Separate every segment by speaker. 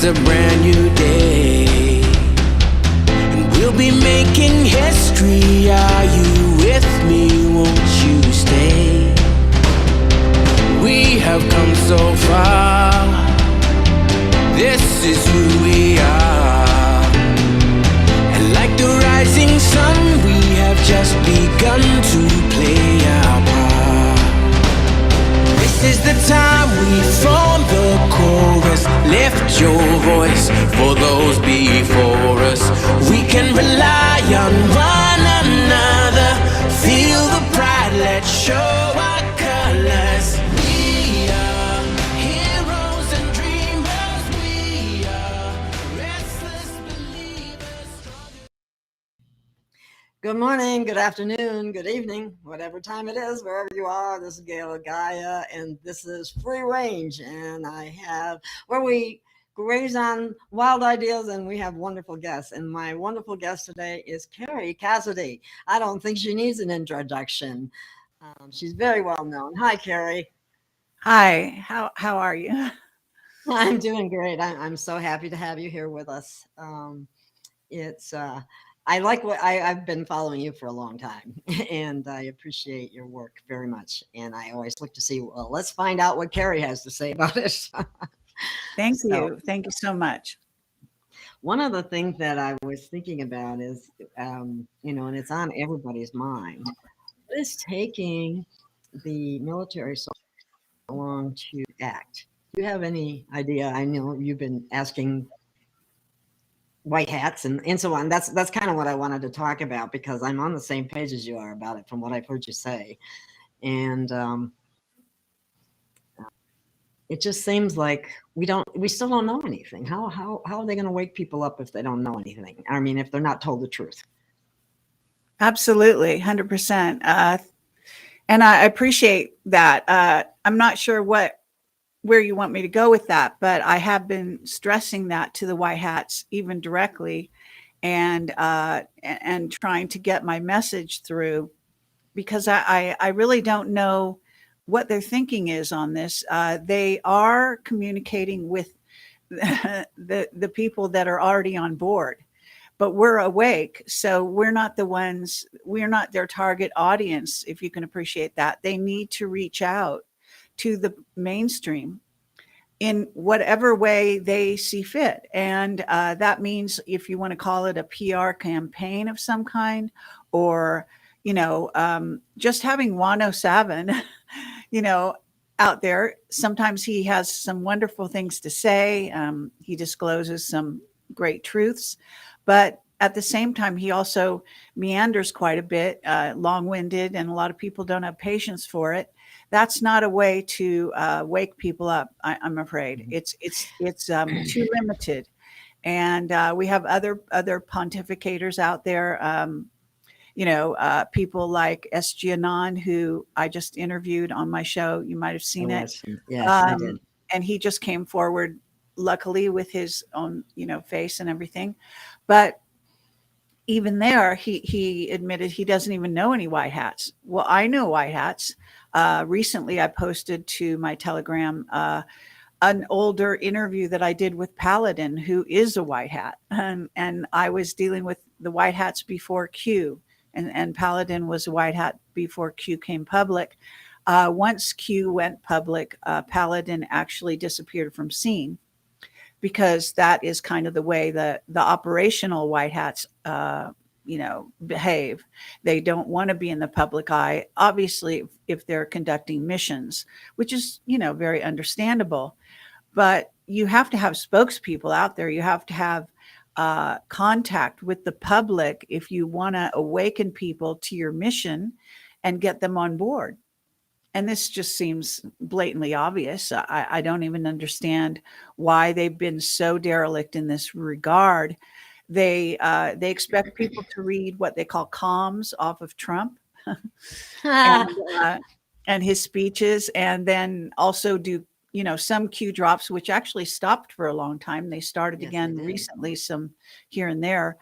Speaker 1: It's a brand new day, and we'll be making history. Are you with me? Won't you stay? We have come so far. This is who we are. And like the rising sun, we have just begun to play our part. This is the time we form the chorus. Lift your voice for those before us. We can rely on one another. Feel the pride, let's show our colors. We are heroes and dreamers. We are restless believers.
Speaker 2: Good morning, good afternoon, good evening, whatever time it is, wherever you are. This is Gail of Gaia, and this is Free Range. And I have where we graze on wild ideas, and we have wonderful guests. And my wonderful guest today is Kerry Cassidy. I don't think she needs an introduction. She's very well known. Hi, Kerry.
Speaker 3: Hi, how are you?
Speaker 2: I'm doing great. I'm so happy to have you here with us. It's I like what I've been following you for a long time, and I appreciate your work very much. And I always look to see, well, let's find out what Kerry has to say about it.
Speaker 3: Thank
Speaker 2: So,
Speaker 3: you. Thank you so much.
Speaker 2: one of the things that I was thinking about is, and it's on everybody's mind, what is taking the military so long to act? Do you have any idea? I know you've been asking white hats and so on. That's kind of what I wanted to talk about, because I'm on the same page as you are about it from what I've heard you say. And it just seems like we still don't know anything. How are they going to wake people up if they don't know anything? I mean, if they're not told the truth.
Speaker 3: Absolutely, 100%. And I appreciate that. I'm not sure where you want me to go with that, but I have been stressing that to the white hats, even directly, and trying to get my message through, because I really don't know what their thinking is on this. They are communicating with the people that are already on board, but we're awake, so we're not their target audience, if you can appreciate that. They need to reach out to the mainstream in whatever way they see fit. And that means, if you want to call it a PR campaign of some kind, or, just having 107, out there. Sometimes he has some wonderful things to say. He discloses some great truths, but at the same time, he also meanders quite a bit, long-winded, and a lot of people don't have patience for it. That's not a way to wake people up, I'm afraid. It's too limited. And we have other pontificators out there, people like S.G. Anon, who I just interviewed on my show. You might have seen it.
Speaker 2: Yes, I did.
Speaker 3: And he just came forward, luckily, with his own, face and everything. But even there, he admitted he doesn't even know any white hats. Well, I know white hats. Recently, I posted to my Telegram an older interview that I did with Paladin, who is a white hat. And I was dealing with the white hats before Q. And Paladin was a white hat before Q came public. Once Q went public, Paladin actually disappeared from scene, because that is kind of the way the operational white hats, behave. They don't want to be in the public eye, obviously, if they're conducting missions, which is, very understandable. But you have to have spokespeople out there. You have to have contact with the public if you want to awaken people to your mission and get them on board. And this just seems blatantly obvious. I don't even understand why they've been so derelict in this regard. They expect people to read what they call comms off of Trump and his speeches, and then also do some Q drops, which actually stopped for a long time. They started again recently, some here and there.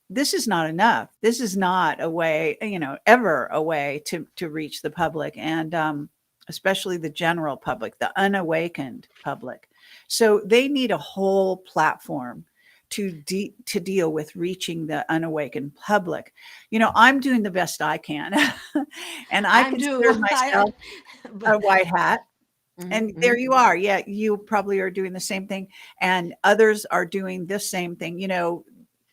Speaker 3: This is not enough. This is not a way, ever a way to reach the public, and especially the general public, the unawakened public. So they need a whole platform to deal with reaching the unawakened public. I'm doing the best I can, and I
Speaker 2: I'm
Speaker 3: consider
Speaker 2: due.
Speaker 3: myself a
Speaker 2: But
Speaker 3: white hat. And
Speaker 2: mhm,
Speaker 3: there
Speaker 2: mhm.
Speaker 3: you are. Yeah, you probably are doing the same thing, and others are doing the same thing.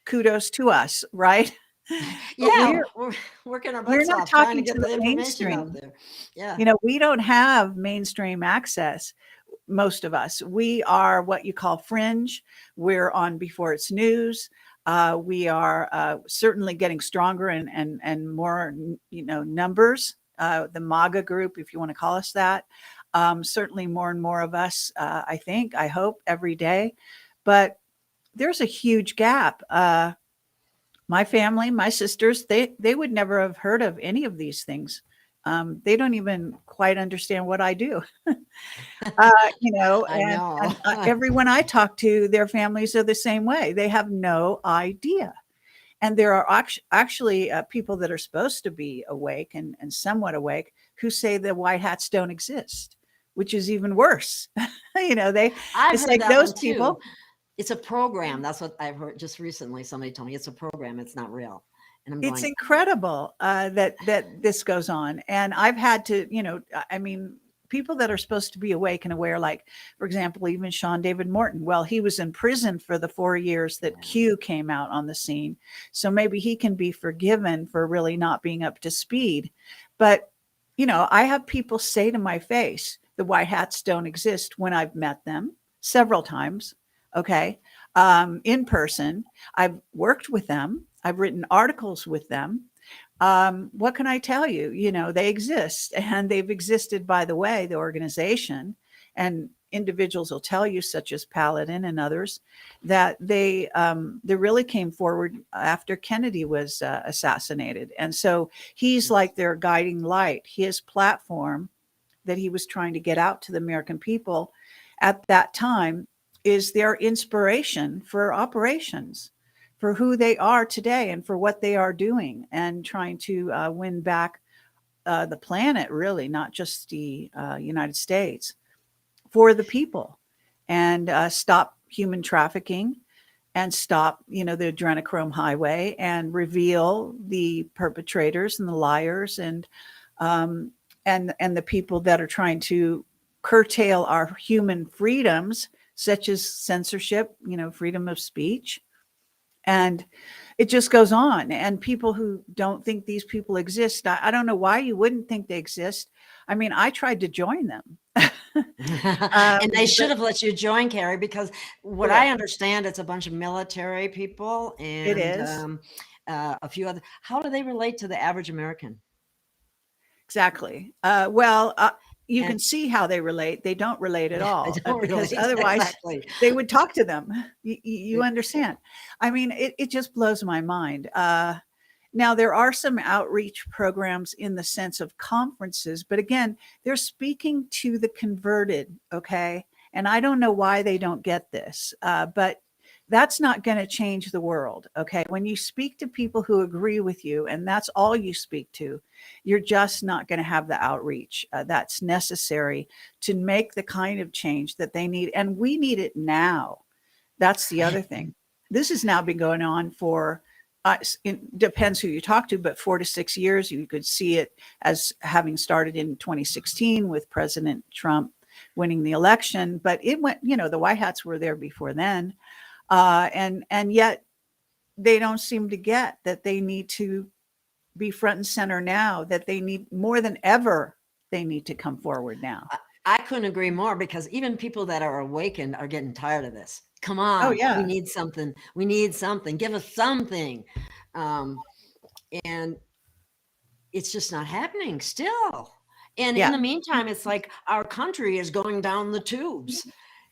Speaker 3: Kudos to us, right? But
Speaker 2: Yeah, we're working our
Speaker 3: we're
Speaker 2: butts
Speaker 3: not
Speaker 2: off trying to
Speaker 3: talking
Speaker 2: get
Speaker 3: to
Speaker 2: the
Speaker 3: the
Speaker 2: information out
Speaker 3: mainstream.
Speaker 2: there. Yeah.
Speaker 3: We don't have mainstream access. Most of us, we are what you call fringe. We're on before it's news. We are certainly getting stronger and more, numbers. The MAGA group, if you want to call us that, certainly more and more of us. I hope every day, but there's a huge gap. My family, my sisters, they would never have heard of any of these things. They don't even quite understand what I do.
Speaker 2: I know.
Speaker 3: And everyone I talk to, their families are the same way. They have no idea. And there are actually people that are supposed to be awake and somewhat awake who say the white hats don't exist, which is even worse. They
Speaker 2: I've
Speaker 3: it's
Speaker 2: heard
Speaker 3: like
Speaker 2: that
Speaker 3: those
Speaker 2: one too.
Speaker 3: people.
Speaker 2: It's a program. That's what I've heard just recently. Somebody told me it's a program. It's not real. And I'm
Speaker 3: It's
Speaker 2: going,
Speaker 3: incredible that this goes on, and I've had to, I mean, people that are supposed to be awake and aware, like for example, even Sean David Morton. Well, he was in prison for the 4 years that
Speaker 2: yeah.
Speaker 3: Q came out on the scene, so maybe he can be forgiven for really not being up to speed. But I have people say to my face, the white hats don't exist when I've met them several times. Okay, in person. I've worked with them. I've written articles with them. What can I tell you? They exist, and they've existed, by the way, the organization and individuals will tell you, such as Paladin and others, that they really came forward after Kennedy was assassinated. And so he's like their guiding light. His platform that he was trying to get out to the American people at that time is their inspiration for operations, for who they are today and for what they are doing and trying to win back the planet, really, not just the United States, for the people, and stop human trafficking and stop, the adrenochrome highway, and reveal the perpetrators and the liars um, and the people that are trying to curtail our human freedoms, such as censorship, freedom of speech. And it just goes on. And people who don't think these people exist, I don't know why you wouldn't think they exist. I mean, I tried to join them.
Speaker 2: And they should
Speaker 3: But
Speaker 2: have let you join, Kerry, because what I
Speaker 3: correct.
Speaker 2: understand, it's a bunch of military people
Speaker 3: It
Speaker 2: and
Speaker 3: is.
Speaker 2: a few other. How do they relate to the average American?
Speaker 3: Exactly. You
Speaker 2: And
Speaker 3: can see how they relate. They don't relate at
Speaker 2: I
Speaker 3: all
Speaker 2: don't
Speaker 3: because
Speaker 2: relate
Speaker 3: otherwise
Speaker 2: exactly.
Speaker 3: they would talk to them. You understand? I mean, it just blows my mind. Now, there are some outreach programs in the sense of conferences, but again, they're speaking to the converted, okay? And I don't know why they don't get this, but that's not going to change the world, okay? When you speak to people who agree with you and that's all you speak to, you're just not going to have the outreach that's necessary to make the kind of change that they need. And we need it now. That's the other thing. This has now been going on for, it depends who you talk to, but 4 to 6 years. You could see it as having started in 2016 with President Trump winning the election, but it went, the White Hats were there before then. And yet they don't seem to get that they need to be front and center now, that they need more than ever, they need to come forward now.
Speaker 2: I couldn't agree more, because even people that are awakened are getting tired of this. Come
Speaker 3: Oh
Speaker 2: on, we
Speaker 3: yeah.
Speaker 2: need something. We need something. Give us something. And it's just not happening still. And in
Speaker 3: Yeah,
Speaker 2: the meantime, it's like our country is going down the tubes.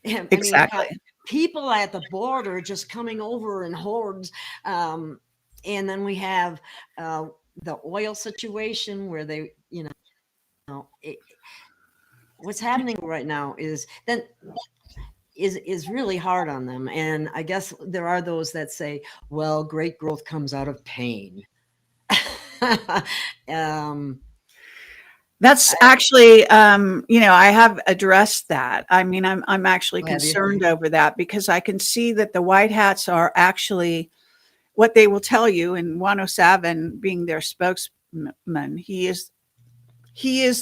Speaker 2: I mean, we got
Speaker 3: exactly.
Speaker 2: people at the border just coming over in hordes. And then we have the oil situation where they, what's happening right now is really hard on them. And I guess there are those that say, well, great growth comes out of pain.
Speaker 3: That's actually, I have addressed that. I mean, I'm actually
Speaker 2: Have you?
Speaker 3: concerned over that because I can see that the white hats are actually what they will tell you. And 107 being their spokesman, he is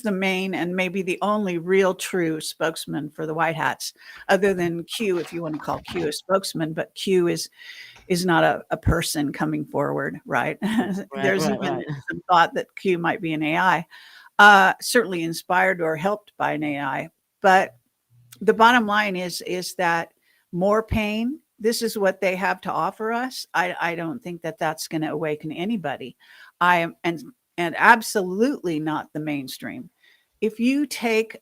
Speaker 3: the main and maybe the only real true spokesman for the white hats, other than Q, if you want to call Q a spokesman. But Q is not a person coming forward, right? There's even some thought that Q might be an AI. Certainly inspired or helped by an AI. But the bottom line is that more pain, this is what they have to offer us. I don't think that that's going to awaken anybody. I am, and absolutely not the mainstream. If you take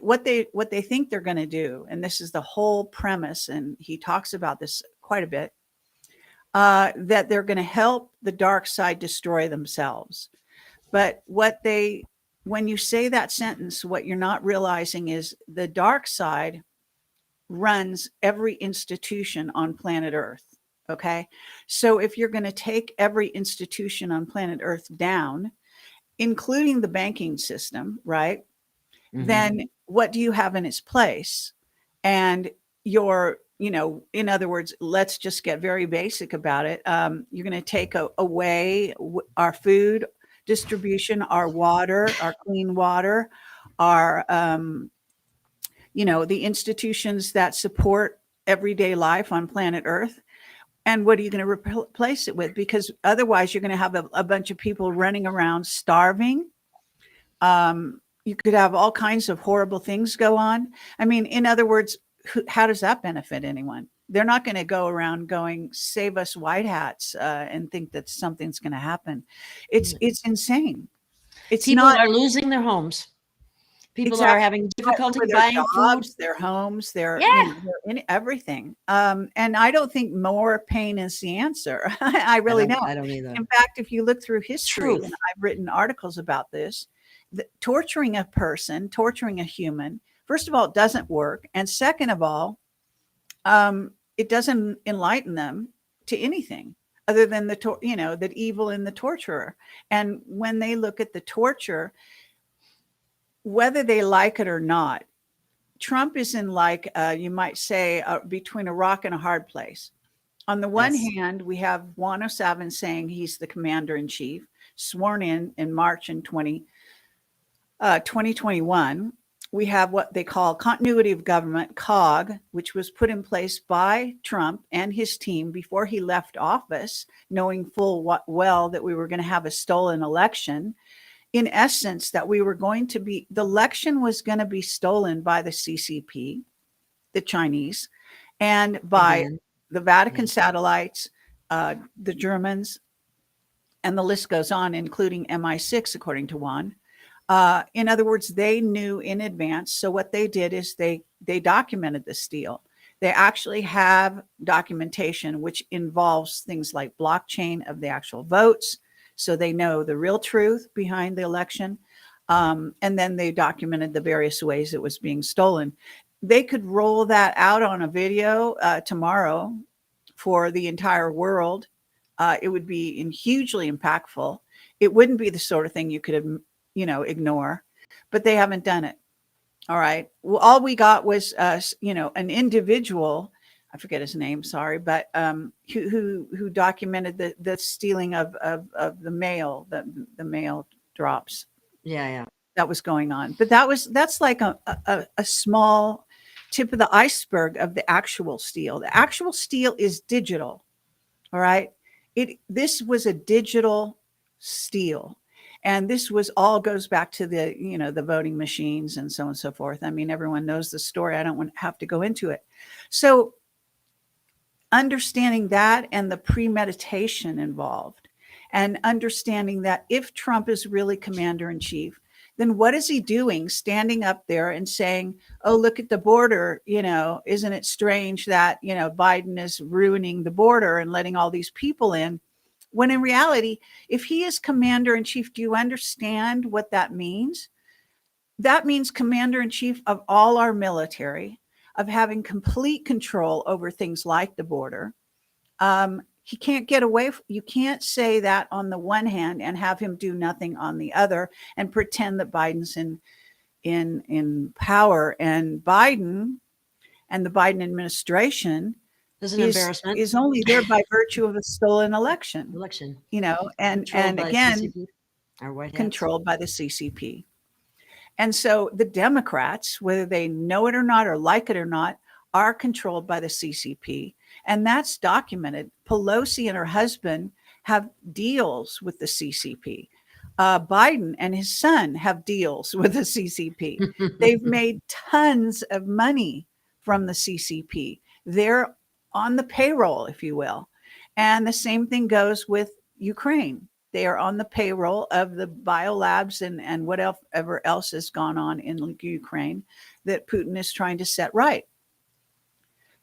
Speaker 3: what they think they're going to do, and this is the whole premise, and he talks about this quite a bit, that they're going to help the dark side destroy themselves. But when you say that sentence, what you're not realizing is the dark side runs every institution on planet Earth. Okay. So if you're going to take every institution on planet Earth down, including the banking system, right? Mm-hmm. Then what do you have in its place? And in other words, let's just get very basic about it. You're going to take away our food distribution, our water, our clean water, our, the institutions that support everyday life on planet Earth. And what are you going to replace it with? Because otherwise you're going to have a bunch of people running around starving. You could have all kinds of horrible things go on. I mean, in other words, how does that benefit anyone? They're not going to go around going, save us white hats, and think that something's going to happen. It's insane.
Speaker 4: People are losing their homes. People are having difficulty buying
Speaker 3: jobs,
Speaker 4: food.
Speaker 3: their homes, their everything. And I don't think more pain is the answer. I really don't.
Speaker 2: I don't either.
Speaker 3: In fact, if you look through history, and I've written articles about this, torturing a person, torturing a human, first of all, it doesn't work. And second of all, it doesn't enlighten them to anything other than that evil in the torturer. And when they look at the torture, whether they like it or not, Trump is in you might say, between a rock and a hard place. On the one hand, we have 107 saying he's the commander in chief, sworn in March in 2021. We have what they call continuity of government, COG, which was put in place by Trump and his team before he left office, knowing full well that we were going to have a stolen election. In essence, that the election was going to be stolen by the CCP, the Chinese, and by the Vatican satellites, the Germans, and the list goes on, including MI6, according to Juan. In other words, they knew in advance. So what they did is they documented the steal. They actually have documentation, which involves things like blockchain of the actual votes. So they know the real truth behind the election. And then they documented the various ways it was being stolen. They could roll that out on a video tomorrow for the entire world. It would be hugely impactful. It wouldn't be the sort of thing you could, ignore, but they haven't done it. All right. Well, all we got was, an individual, I forget his name, sorry, but who documented the stealing of the mail, the mail drops.
Speaker 2: Yeah.
Speaker 3: That was going on. But that's like a small tip of the iceberg of the actual steal. The actual steal is digital. All right. This was a digital steal. And this goes back to the voting machines and so on and so forth. I mean, everyone knows the story. I don't have to go into it. So understanding that and the premeditation involved, and understanding that if Trump is really commander in chief, then what is he doing standing up there and saying, oh, look at the border, isn't it strange that, Biden is ruining the border and letting all these people in? When in reality, if he is commander in chief, do you understand what that means? That means commander in chief of all our military, of having complete control over things like the border. He can't get away. You can't say that on the one hand and have him do nothing on the other and pretend that Biden's in power. And Biden and the Biden administration
Speaker 4: There's an embarrassment.
Speaker 3: is only there by virtue of a stolen election,
Speaker 4: Election.
Speaker 3: and
Speaker 4: Controlled by
Speaker 3: again,
Speaker 4: CCP, our White Hats.
Speaker 3: controlled by the CCP. And so the Democrats, whether they know it or not, or like it or not, are controlled by the CCP. And that's documented. Pelosi and her husband have deals with the CCP. Biden and his son have deals with the CCP. They've made tons of money from the CCP. They're on the payroll, if you will. And the same thing goes with Ukraine. They are on the payroll of the biolabs and whatever else has gone on in Ukraine that Putin is trying to set right.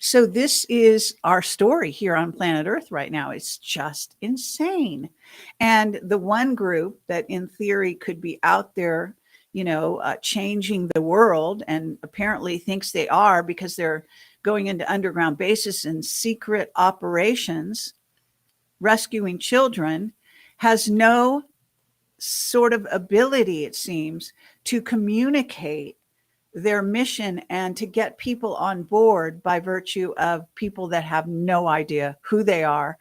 Speaker 3: So this is our story here on planet Earth right now. It's just insane. And the one group that in theory could be out there, changing the world, and apparently thinks they are because they're going into underground bases and secret operations, rescuing children, has no sort of ability, it seems, to communicate their mission and to get people on board by virtue of people that have no idea who they are,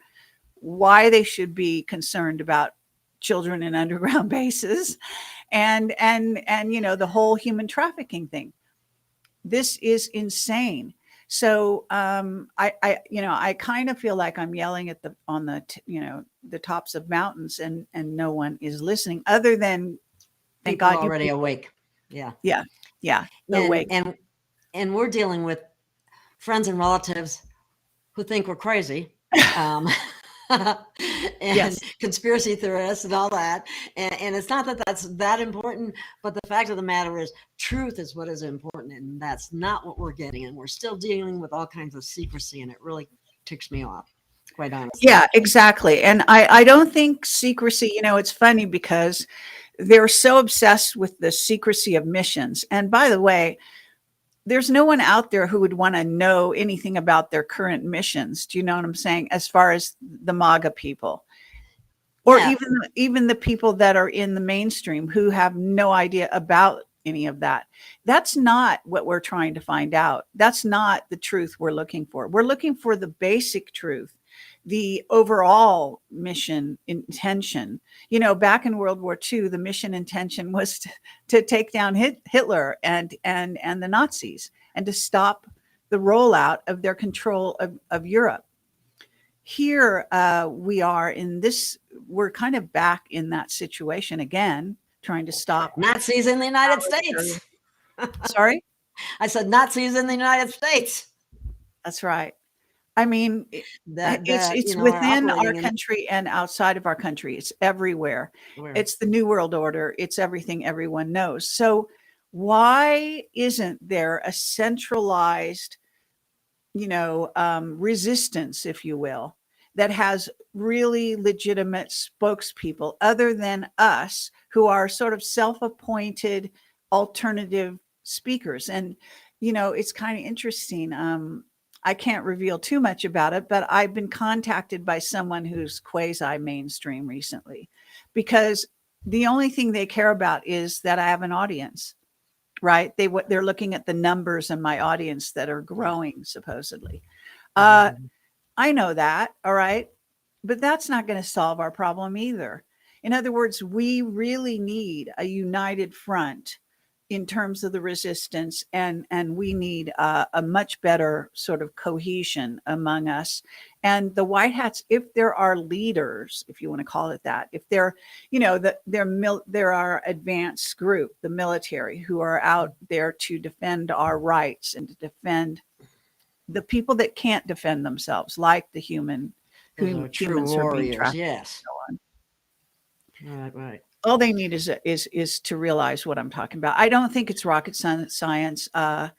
Speaker 3: why they should be concerned about children in underground bases, and the whole human trafficking thing. This is insane. So I kind of feel like I'm yelling at the tops of mountains, and no one is listening, other than thank
Speaker 4: People
Speaker 3: God
Speaker 4: already awake. Yeah.
Speaker 3: Awake.
Speaker 4: And we're dealing with friends and relatives who think we're crazy. And
Speaker 3: Yes.
Speaker 4: conspiracy theorists and all that. And it's not that that's that important, but the fact of the matter is truth is what is important. And that's not what we're getting. And we're still dealing with all kinds of secrecy. And it really ticks me off, quite honestly.
Speaker 3: Yeah, exactly. And I don't think secrecy, it's funny because they're so obsessed with the secrecy of missions. And by the way, there's no one out there who would want to know anything about their current missions. Do you know what I'm saying? As far as the MAGA people, or
Speaker 4: Yeah.
Speaker 3: even the people that are in the mainstream who have no idea about any of that. That's not what we're trying to find out. That's not the truth we're looking for. We're looking for the basic truth, the overall mission intention. Back in World War II, the mission intention was to take down Hitler and the Nazis, and to stop the rollout of their control of Europe. Here we are we're kind of back in that situation again, trying to stop
Speaker 4: Nazis in the United States.
Speaker 3: Sorry?
Speaker 4: I said Nazis in the United States.
Speaker 3: That's right. I mean, it's
Speaker 4: are
Speaker 3: within our
Speaker 4: operating in-
Speaker 3: country and outside of our country. It's everywhere.
Speaker 4: Where?
Speaker 3: It's the New World Order. It's everything everyone knows. So why isn't there a centralized, resistance, if you will, that has really legitimate spokespeople other than us, who are sort of self-appointed alternative speakers? And, it's kind of interesting. I can't reveal too much about it, but I've been contacted by someone who's quasi mainstream recently, because the only thing they care about is that I have an audience, right? They're looking at the numbers in my audience that are growing, supposedly. I know that. All right. But that's not going to solve our problem either. In other words, we really need a united front in terms of the resistance, and we need a much better sort of cohesion among us. And the White Hats, if there are leaders, if you want to call it that, if they're, there are advanced group, the military, who are out there to defend our rights and to defend the people that can't defend themselves, like the humans
Speaker 4: True
Speaker 3: who are being
Speaker 4: warriors.
Speaker 3: trafficked.
Speaker 4: Yes.
Speaker 3: And so on.
Speaker 4: Right.
Speaker 3: All they need is to realize what I'm talking about. I don't think it's rocket science. And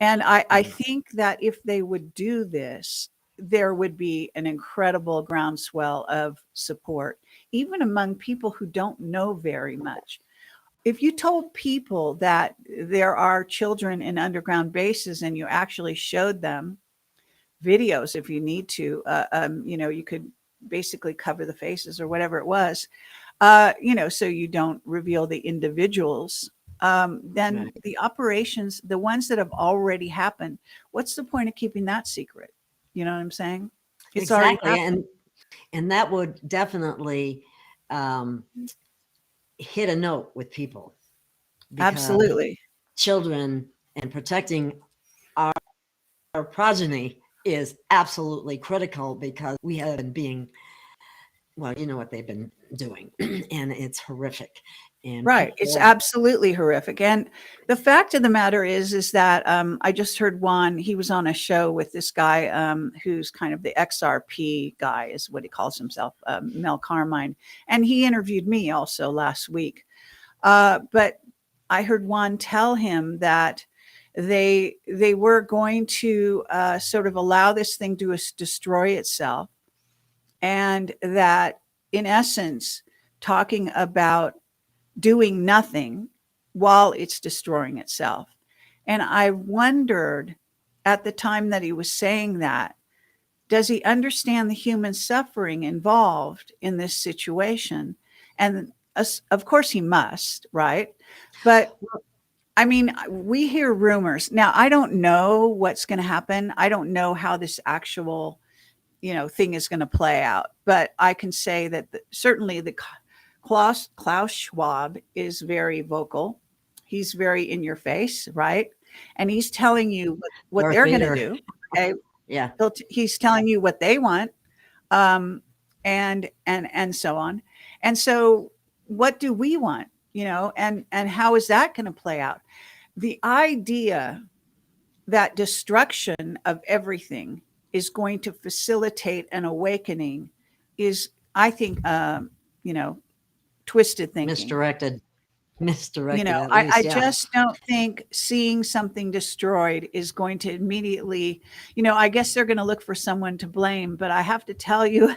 Speaker 3: I think that if they would do this, there would be an incredible groundswell of support, even among people who don't know very much. If you told people that there are children in underground bases and you actually showed them videos, if you need to, you could basically cover the faces or whatever it was, so you don't reveal the individuals. Then
Speaker 4: Right.
Speaker 3: the operations, the ones that have already happened, what's the point of keeping that secret? You know what I'm saying? It's already
Speaker 4: Exactly.
Speaker 3: happened.
Speaker 4: And that would definitely hit a note with people, because
Speaker 3: Absolutely.
Speaker 4: children and protecting our progeny is absolutely critical, because we have been being, well, you know what they've been doing, and it's horrific. And
Speaker 3: Right. It's
Speaker 4: people,
Speaker 3: absolutely horrific. And the fact of the matter is that I just heard Juan, he was on a show with this guy who's kind of the XRP guy, is what he calls himself, Mel Carmine. And he interviewed me also last week. But I heard Juan tell him that they were going to sort of allow this thing to destroy itself. And that in essence, talking about doing nothing while it's destroying itself. And I wondered at the time that he was saying that, does he understand the human suffering involved in this situation? And of course he must, right? But I mean, we hear rumors. Now, I don't know what's going to happen. I don't know how this actual, thing is going to play out. But I can say that certainly the Klaus Schwab is very vocal. He's very in your face, right? And he's telling you what
Speaker 4: Darth
Speaker 3: they're going to
Speaker 4: Vader.
Speaker 3: do. Okay,
Speaker 4: yeah,
Speaker 3: he's telling you what they want, and so on. And so, what do we want? And how is that going to play out? The idea that destruction of everything is going to facilitate an awakening is, I think, twisted thinking.
Speaker 4: misdirected at
Speaker 3: I
Speaker 4: least. Yeah.
Speaker 3: just don't think seeing something destroyed is going to immediately, I guess they're going to look for someone to blame, but I have to tell you,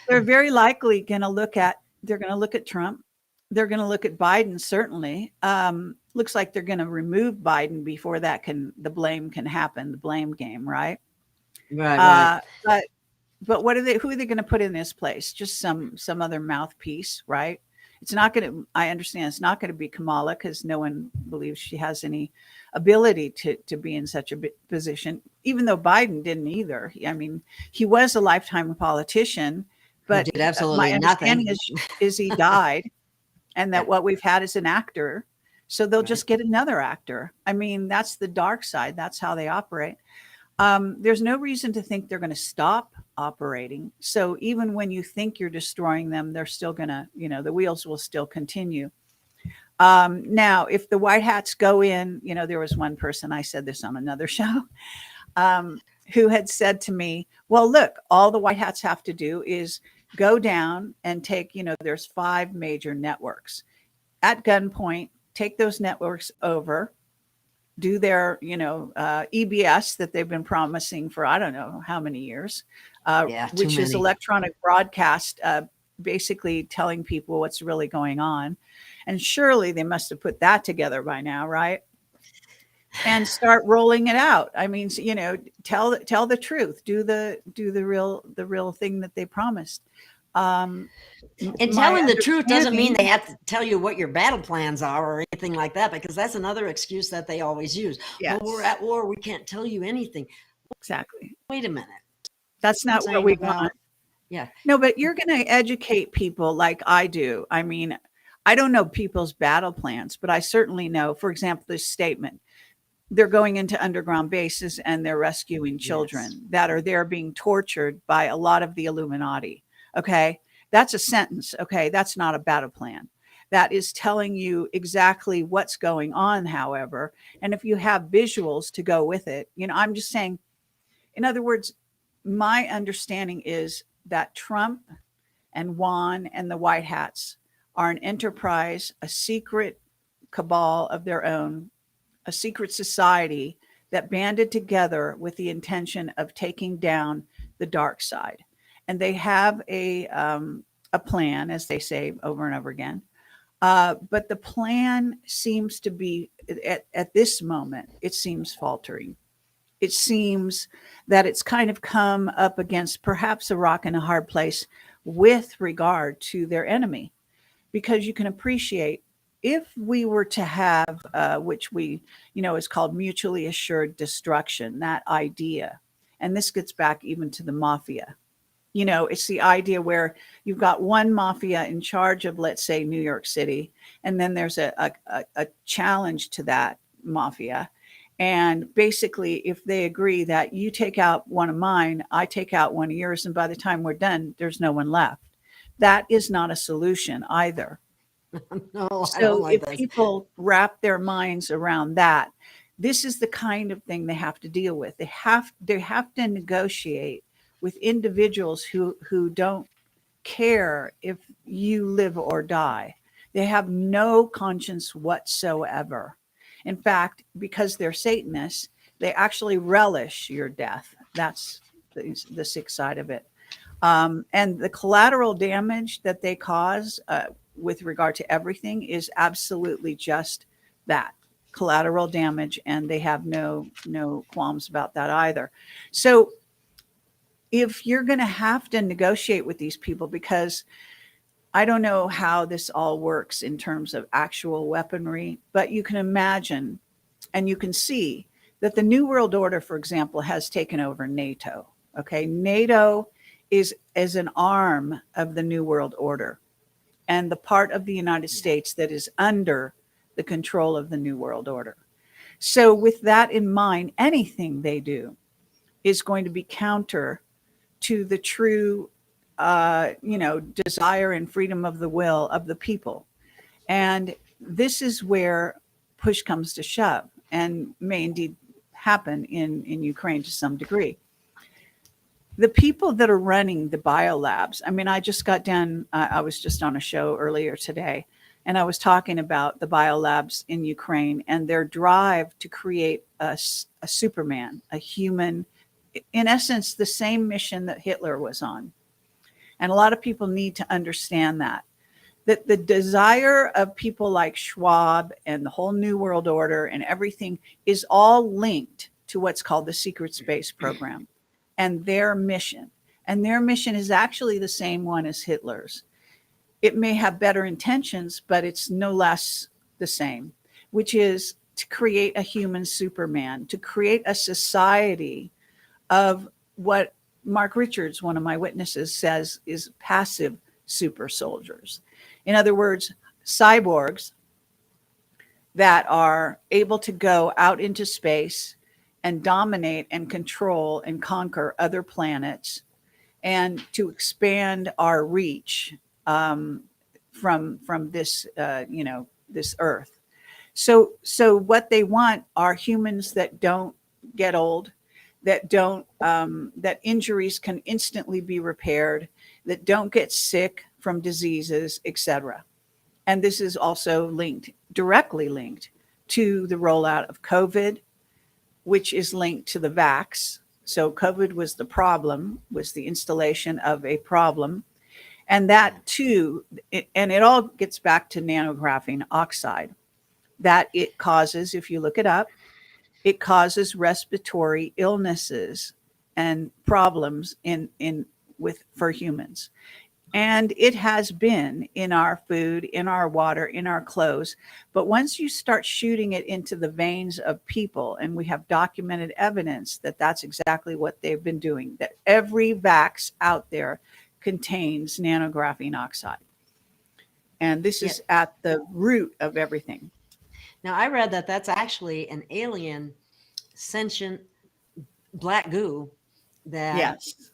Speaker 3: they're very likely going to look at Trump. They're going to look at Biden, certainly. Looks like they're going to remove Biden before the blame can happen, the blame game, right?
Speaker 4: Right.
Speaker 3: But who are they going to put in this place? Just some other mouthpiece, right? It's not going to, I understand it's not going to be Kamala, because no one believes she has any ability to be in such a position, even though Biden didn't either. I mean, he was a lifetime politician, but
Speaker 4: did absolutely
Speaker 3: my understanding
Speaker 4: nothing.
Speaker 3: is he died, and that what we've had is an actor. So they'll just get another actor. I mean, that's the dark side. That's how they operate. There's no reason to think they're going to stop operating. So even when you think you're destroying them, they're still going to, the wheels will still continue. Now, if the white hats go in, there was one person, I said this on another show, who had said to me, well, look, all the white hats have to do is go down and take, there's 5 major networks at gunpoint, take those networks over, do their, EBS that they've been promising for, I don't know how many years, which is electronic broadcast, basically telling people what's really going on. And surely they must have put that together by now, right? And start rolling it out. I mean, tell the truth, do the real thing that they promised.
Speaker 4: And telling the truth doesn't mean they have to tell you what your battle plans are or anything like that, because that's another excuse that they always use.
Speaker 3: Yes.
Speaker 4: Well, we're at war. We can't tell you anything.
Speaker 3: Exactly.
Speaker 4: Wait a minute.
Speaker 3: That's not what we want.
Speaker 4: Yeah.
Speaker 3: No, but you're going to educate people like I do. I mean, I don't know people's battle plans, but I certainly know, for example, this statement. They're going into underground bases and they're rescuing children that are there being tortured by a lot of the Illuminati. Okay. That's a sentence. Okay. That's not a battle plan. That is telling you exactly what's going on, however. And if you have visuals to go with it, I'm just saying, in other words, my understanding is that Trump and Juan and the White Hats are an enterprise, a secret cabal of their own, a secret society that banded together with the intention of taking down the dark side. And they have a plan, as they say over and over again. But the plan seems to be, at this moment, it seems faltering. it seems that it's kind of come up against perhaps a rock and a hard place with regard to their enemy, because you can appreciate if we were to have, which we, is called mutually assured destruction, that idea. And this gets back even to the mafia. It's the idea where you've got one mafia in charge of, let's say, New York City, and then there's a challenge to that mafia. And basically, if they agree that you take out one of mine, I take out one of yours, and by the time we're done, there's no one left. That is not a solution either.
Speaker 4: No, I don't
Speaker 3: So
Speaker 4: like
Speaker 3: if
Speaker 4: that.
Speaker 3: people wrap their minds around that, this is the kind of thing they have to deal with. They have to negotiate with individuals who don't care if you live or die. They have no conscience whatsoever. In fact, because they're Satanists, they actually relish your death. That's the sick side of it. And the collateral damage that they cause with regard to everything is absolutely just that, collateral damage, and they have no qualms about that either. So if you're going to have to negotiate with these people, because I don't know how this all works in terms of actual weaponry, but you can imagine and you can see that the New World Order, for example, has taken over NATO. Okay, NATO is an arm of the New World Order and the part of the United States that is under the control of the New World Order. So with that in mind, anything they do is going to be counter to the true desire and freedom of the will of the people. And this is where push comes to shove, and may indeed happen in Ukraine to some degree. The people that are running the biolabs, I mean, I just got done, I was just on a show earlier today, and I was talking about the biolabs in Ukraine and their drive to create a Superman, a human, in essence, the same mission that Hitler was on. And a lot of people need to understand that the desire of people like Schwab and the whole New World Order and everything is all linked to what's called the secret space program and their mission. And their mission is actually the same one as Hitler's. It may have better intentions, but it's no less the same, which is to create a human Superman, to create a society of what Mark Richards, one of my witnesses, says is passive super soldiers. In other words, cyborgs that are able to go out into space and dominate and control and conquer other planets and to expand our reach from this, this Earth. So what they want are humans that don't get old, that don't, that injuries can instantly be repaired, that don't get sick from diseases, etc. And this is also directly linked to the rollout of COVID, which is linked to the vax. So COVID was the problem, was the installation of a problem. And that too, and it all gets back to nanographene oxide, that it causes, if you look it up, it causes respiratory illnesses and problems for humans. And it has been in our food, in our water, in our clothes. But once you start shooting it into the veins of people, and we have documented evidence that that's exactly what they've been doing, that every vax out there contains nanographene oxide. And this is at the root of everything.
Speaker 4: Now, I read that that's actually an alien sentient black goo that.
Speaker 3: Yes.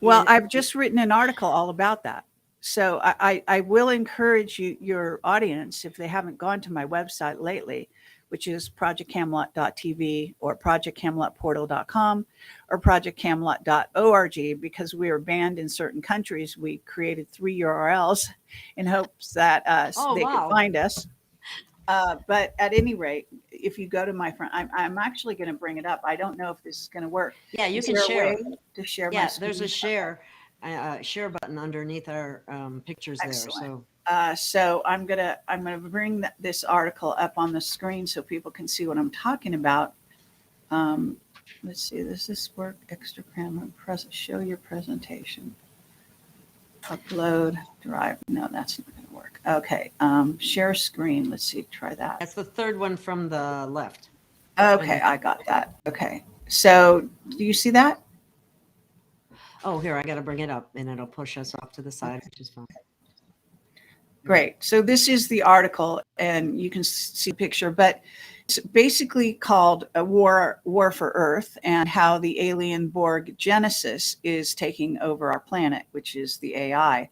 Speaker 3: Well, I've just written an article all about that. So I will encourage your audience, if they haven't gone to my website lately, which is projectcamelot.tv or projectcamelotportal.com or projectcamelot.org, because we are banned in certain countries. We created 3 URLs in hopes that they could find us. But at any rate, if you go to my front, I'm actually going to bring it up. I don't know if this is going to work.
Speaker 4: Yeah, you
Speaker 3: is
Speaker 4: can
Speaker 3: there
Speaker 4: share.
Speaker 3: A way to share my screen?
Speaker 4: There's a share button underneath our pictures.
Speaker 3: Excellent.
Speaker 4: There.
Speaker 3: So I'm gonna bring this article up on the screen so people can see what I'm talking about. Let's see, does this work? Extra camera, show your presentation. Upload, drive. No, that's not going to work. Okay. Share screen. Let's see, try that.
Speaker 4: That's the third one from the left.
Speaker 3: Okay, I got that. Okay. So do you see that?
Speaker 4: Oh, here, I got to bring it up and it'll push us off to the side, which is fine.
Speaker 3: Great. So this is the article and you can see the picture, but it's basically called a War for Earth and how the alien Borg Genesis is taking over our planet, which is the AI.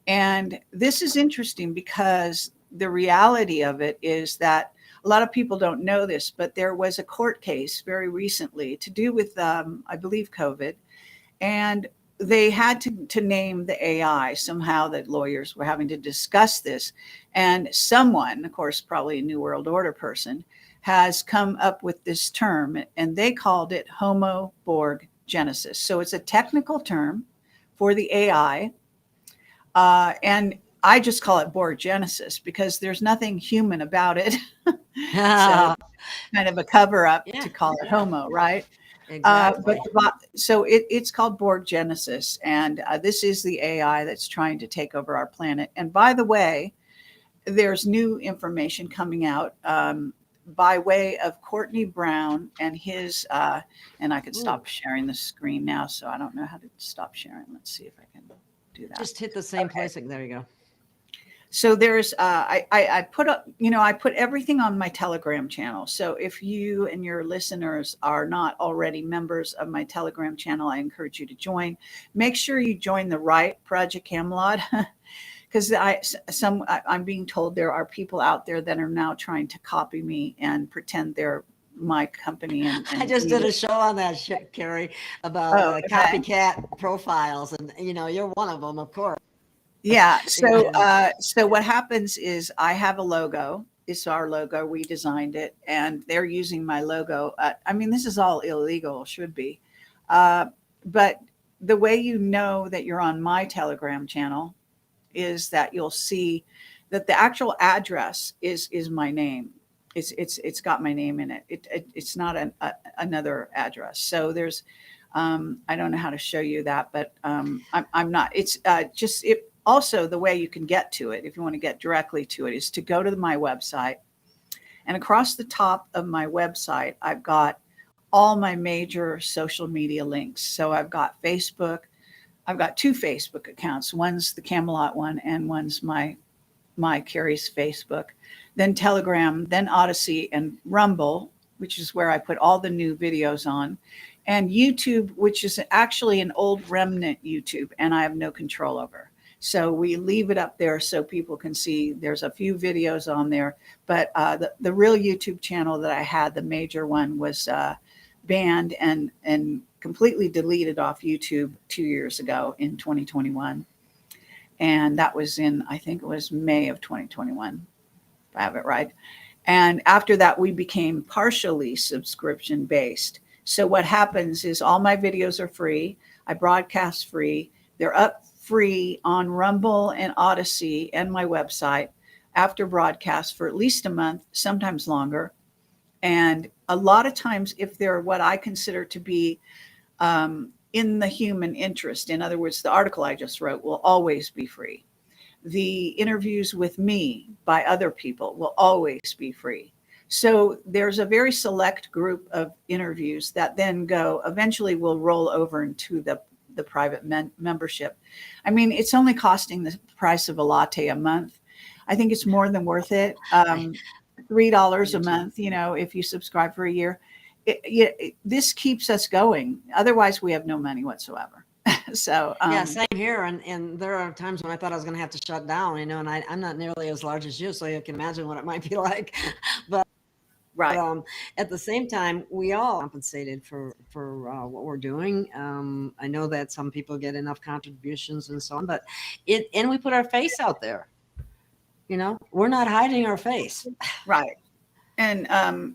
Speaker 3: And this is interesting because the reality of it is that a lot of people don't know this, but there was a court case very recently to do with, I believe, COVID. And they had to name the AI somehow. That lawyers were having to discuss this. And someone, of course, probably a New World Order person, has come up with this term, and they called it Homo Borg Genesis. So it's a technical term for the AI. And I just call it Borg Genesis because there's nothing human about it. So kind of a cover up to call it Homo, right?
Speaker 4: Exactly.
Speaker 3: So it's called Borg Genesis, and this is the AI that's trying to take over our planet. And by the way, there's new information coming out by way of Courtney Brown and his, and I can stop sharing the screen now, so I don't know how to stop sharing. Let's see if I can do that.
Speaker 4: Just hit the same place. There you go.
Speaker 3: So there's, I put up, I put everything on my Telegram channel. So if you and your listeners are not already members of my Telegram channel, I encourage you to join. Make sure you join the right Project Camelot, because I'm being told there are people out there that are now trying to copy me and pretend they're my company. And
Speaker 4: I just did a show on that shit, Kerry, about copycat profiles, and you're one of them, of course.
Speaker 3: Yeah. So what happens is I have a logo. It's our logo. We designed it, and they're using my logo. This is all illegal, should be. But the way you know that you're on my Telegram channel is that you'll see that the actual address is my name. It's got my name in it. It's not another address. So there's, I don't know how to show you that, but I'm not. It's just it. Also, the way you can get to it, if you want to get directly to it, is to go to my website. And across the top of my website, I've got all my major social media links. So I've got Facebook. I've got 2 Facebook accounts. One's the Camelot one, and one's my Kerry's Facebook. Then Telegram, then Odyssey, and Rumble, which is where I put all the new videos on. And YouTube, which is actually an old remnant YouTube, and I have no control over. So we leave it up there so people can see. There's a few videos on there, but the real YouTube channel that I had, the major one, was banned and completely deleted off YouTube 2 years ago in 2021. And that was in, I think it was May of 2021, if I have it right. And after that, we became partially subscription based. So what happens is all my videos are free. I broadcast free. They're up free on Rumble and Odyssey and my website after broadcast for at least a month, sometimes longer. And a lot of times, if they're what I consider to be in the human interest, in other words, the article I just wrote will always be free. The interviews with me by other people will always be free. So there's a very select group of interviews that then eventually will roll over into the private membership. It's only costing the price of a latte a month. I think it's more than worth it. $3 a month, if you subscribe for a year. This keeps us going. Otherwise, we have no money whatsoever. So
Speaker 4: same here. And there are times when I thought I was going to have to shut down, and I'm not nearly as large as you, so you can imagine what it might be like. But right. At the same time, we all compensated for what we're doing. I know that some people get enough contributions and so on, but and we put our face out there. We're not hiding our face.
Speaker 3: Right. And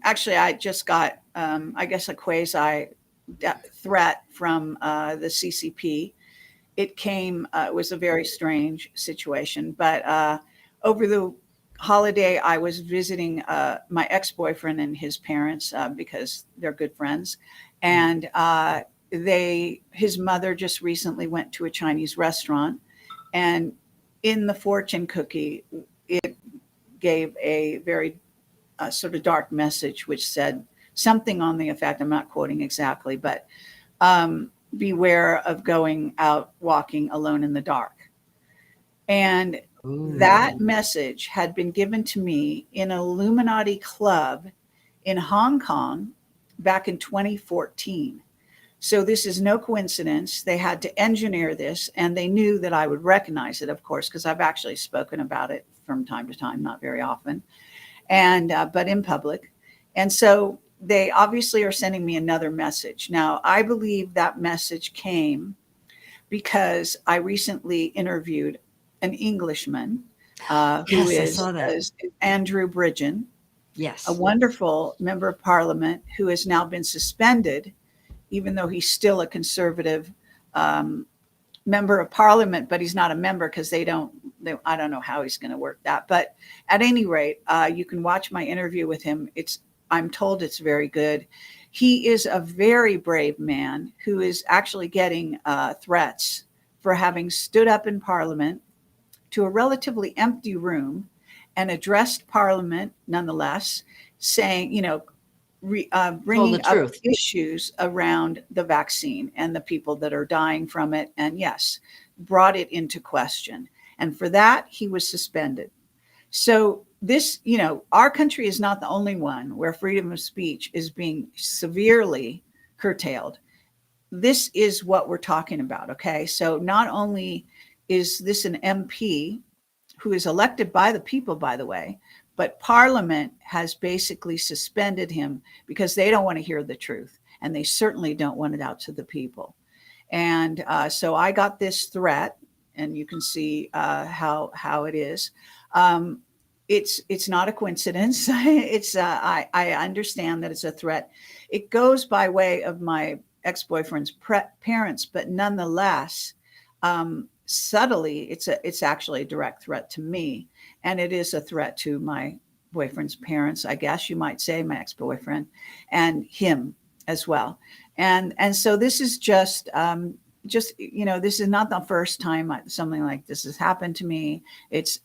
Speaker 3: actually, I just got, I guess, a quasi threat from the CCP. It came, it was a very strange situation, but over the holiday, I was visiting my ex-boyfriend and his parents because they're good friends. And his mother just recently went to a Chinese restaurant, and in the fortune cookie, it gave a very sort of dark message, which said something on the effect, I'm not quoting exactly, but beware of going out walking alone in the dark. And that message had been given to me in an Illuminati club in Hong Kong back in 2014. So this is no coincidence. They had to engineer this, and they knew that I would recognize it, of course, because I've actually spoken about it from time to time, not very often, and but in public. And so they obviously are sending me another message. Now, I believe that message came because I recently interviewed an Englishman who is Andrew Bridgen, a wonderful member of parliament who has now been suspended, even though he's still a conservative member of parliament, but he's not a member because I don't know how he's going to work that. But at any rate, you can watch my interview with him. I'm told it's very good. He is a very brave man who is actually getting threats for having stood up in parliament to a relatively empty room and addressed parliament nonetheless, saying, bringing up issues around the vaccine and the people that are dying from it. And yes, brought it into question. And for that, he was suspended. So this, our country is not the only one where freedom of speech is being severely curtailed. This is what we're talking about. Okay. So not only is this an MP who is elected by the people, by the way, but Parliament has basically suspended him because they don't want to hear the truth, and they certainly don't want it out to the people. And so I got this threat, and you can see how it is. It's not a coincidence. I understand that it's a threat. It goes by way of my ex-boyfriend's parents, but nonetheless, subtly, it's actually a direct threat to me, and it is a threat to my boyfriend's parents, I guess you might say, my ex-boyfriend, and him as well. And so this is just this is not the first time something like this has happened to me.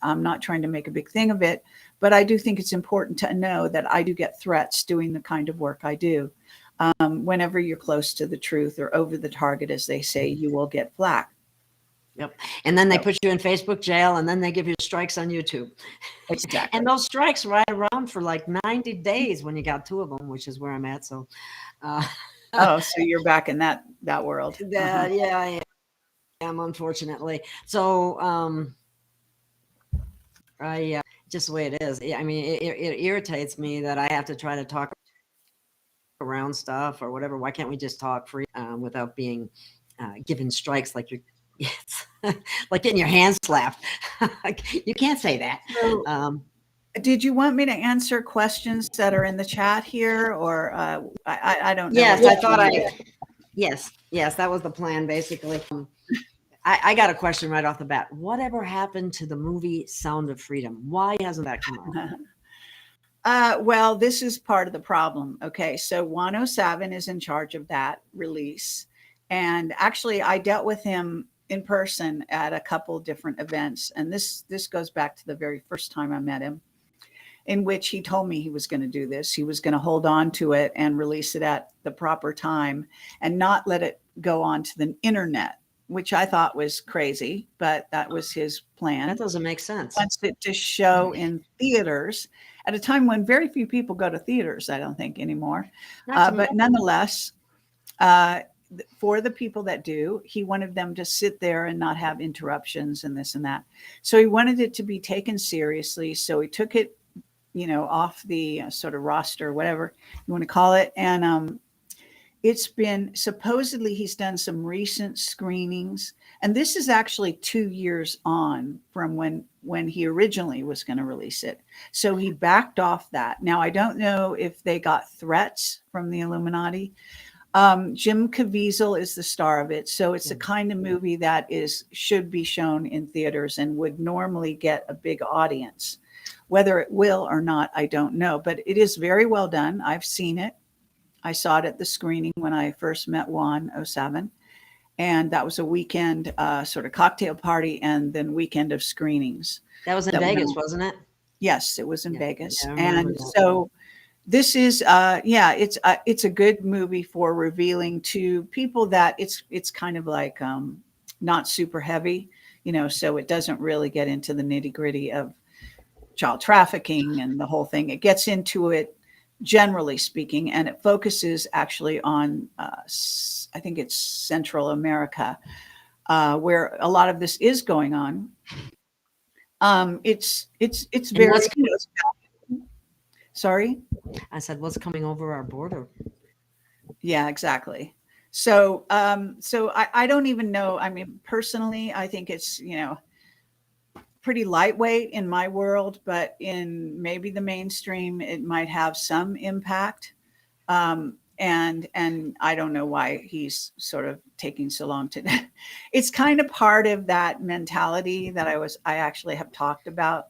Speaker 3: I'm not trying to make a big thing of it, but I do think it's important to know that I do get threats doing the kind of work I do. Whenever you're close to the truth or over the target, as they say, you will get flack.
Speaker 4: Yep. And then they put you in Facebook jail, and then they give you strikes on YouTube.
Speaker 3: Exactly.
Speaker 4: And those strikes ride around for like 90 days when you got 2 of them, which is where I'm at. So,
Speaker 3: so you're back in that world.
Speaker 4: Yeah, I am, unfortunately. So, I just the way it is. I mean, it irritates me that I have to try to talk around stuff or whatever. Why can't we just talk free without being given strikes like you're it's like getting your hands slapped? You can't say that.
Speaker 3: Did you want me to answer questions that are in the chat here, or I don't know?
Speaker 4: Yes, I thought yes, that was the plan basically. I got a question right off the bat. Whatever happened to the movie Sound of Freedom? Why hasn't that come out?
Speaker 3: Well, this is part of the problem. Okay, so Wano Savin is in charge of that release, and actually, I dealt with him in person at a couple different events, and this goes back to the very first time I met him, in which he told me he was going to do this. He was going to hold on to it and release it at the proper time and not let it go onto the internet, which I thought was crazy, but that was his plan.
Speaker 4: That doesn't make sense.
Speaker 3: He wants it to show in theaters at a time when very few people go to theaters, I don't think, anymore. But nonetheless, for the people that do, he wanted them to sit there and not have interruptions and this and that. So he wanted it to be taken seriously. So he took it, off the sort of roster, whatever you want to call it. And it's been, supposedly he's done some recent screenings. And this is actually 2 years on from when he originally was going to release it. So he backed off that. Now, I don't know if they got threats from the Illuminati. Jim Caviezel is the star of it. So it's the kind of movie that should be shown in theaters and would normally get a big audience. Whether it will or not, I don't know, but it is very well done. I've seen it. I saw it at the screening when I first met Juan '07. And that was a weekend sort of cocktail party and then weekend of screenings.
Speaker 4: That was in
Speaker 3: that
Speaker 4: Vegas,
Speaker 3: went-
Speaker 4: wasn't it?
Speaker 3: Yes, it was in
Speaker 4: Yeah,
Speaker 3: Vegas.
Speaker 4: yeah, I remember
Speaker 3: And
Speaker 4: that.
Speaker 3: so this is it's a good movie for revealing to people that it's kind of like not super heavy, so it doesn't really get into the nitty-gritty of child trafficking and the whole thing. It gets into it generally speaking, and it focuses actually on I think it's Central America, where a lot of this is going on. It's
Speaker 4: And
Speaker 3: very
Speaker 4: what's,
Speaker 3: sorry.
Speaker 4: I said, what's coming over our border?
Speaker 3: Yeah, exactly. So, I don't even know. I mean, personally, I think it's, pretty lightweight in my world, but in maybe the mainstream, it might have some impact. And I don't know why he's sort of taking so long to, it's kind of part of that mentality that I actually have talked about,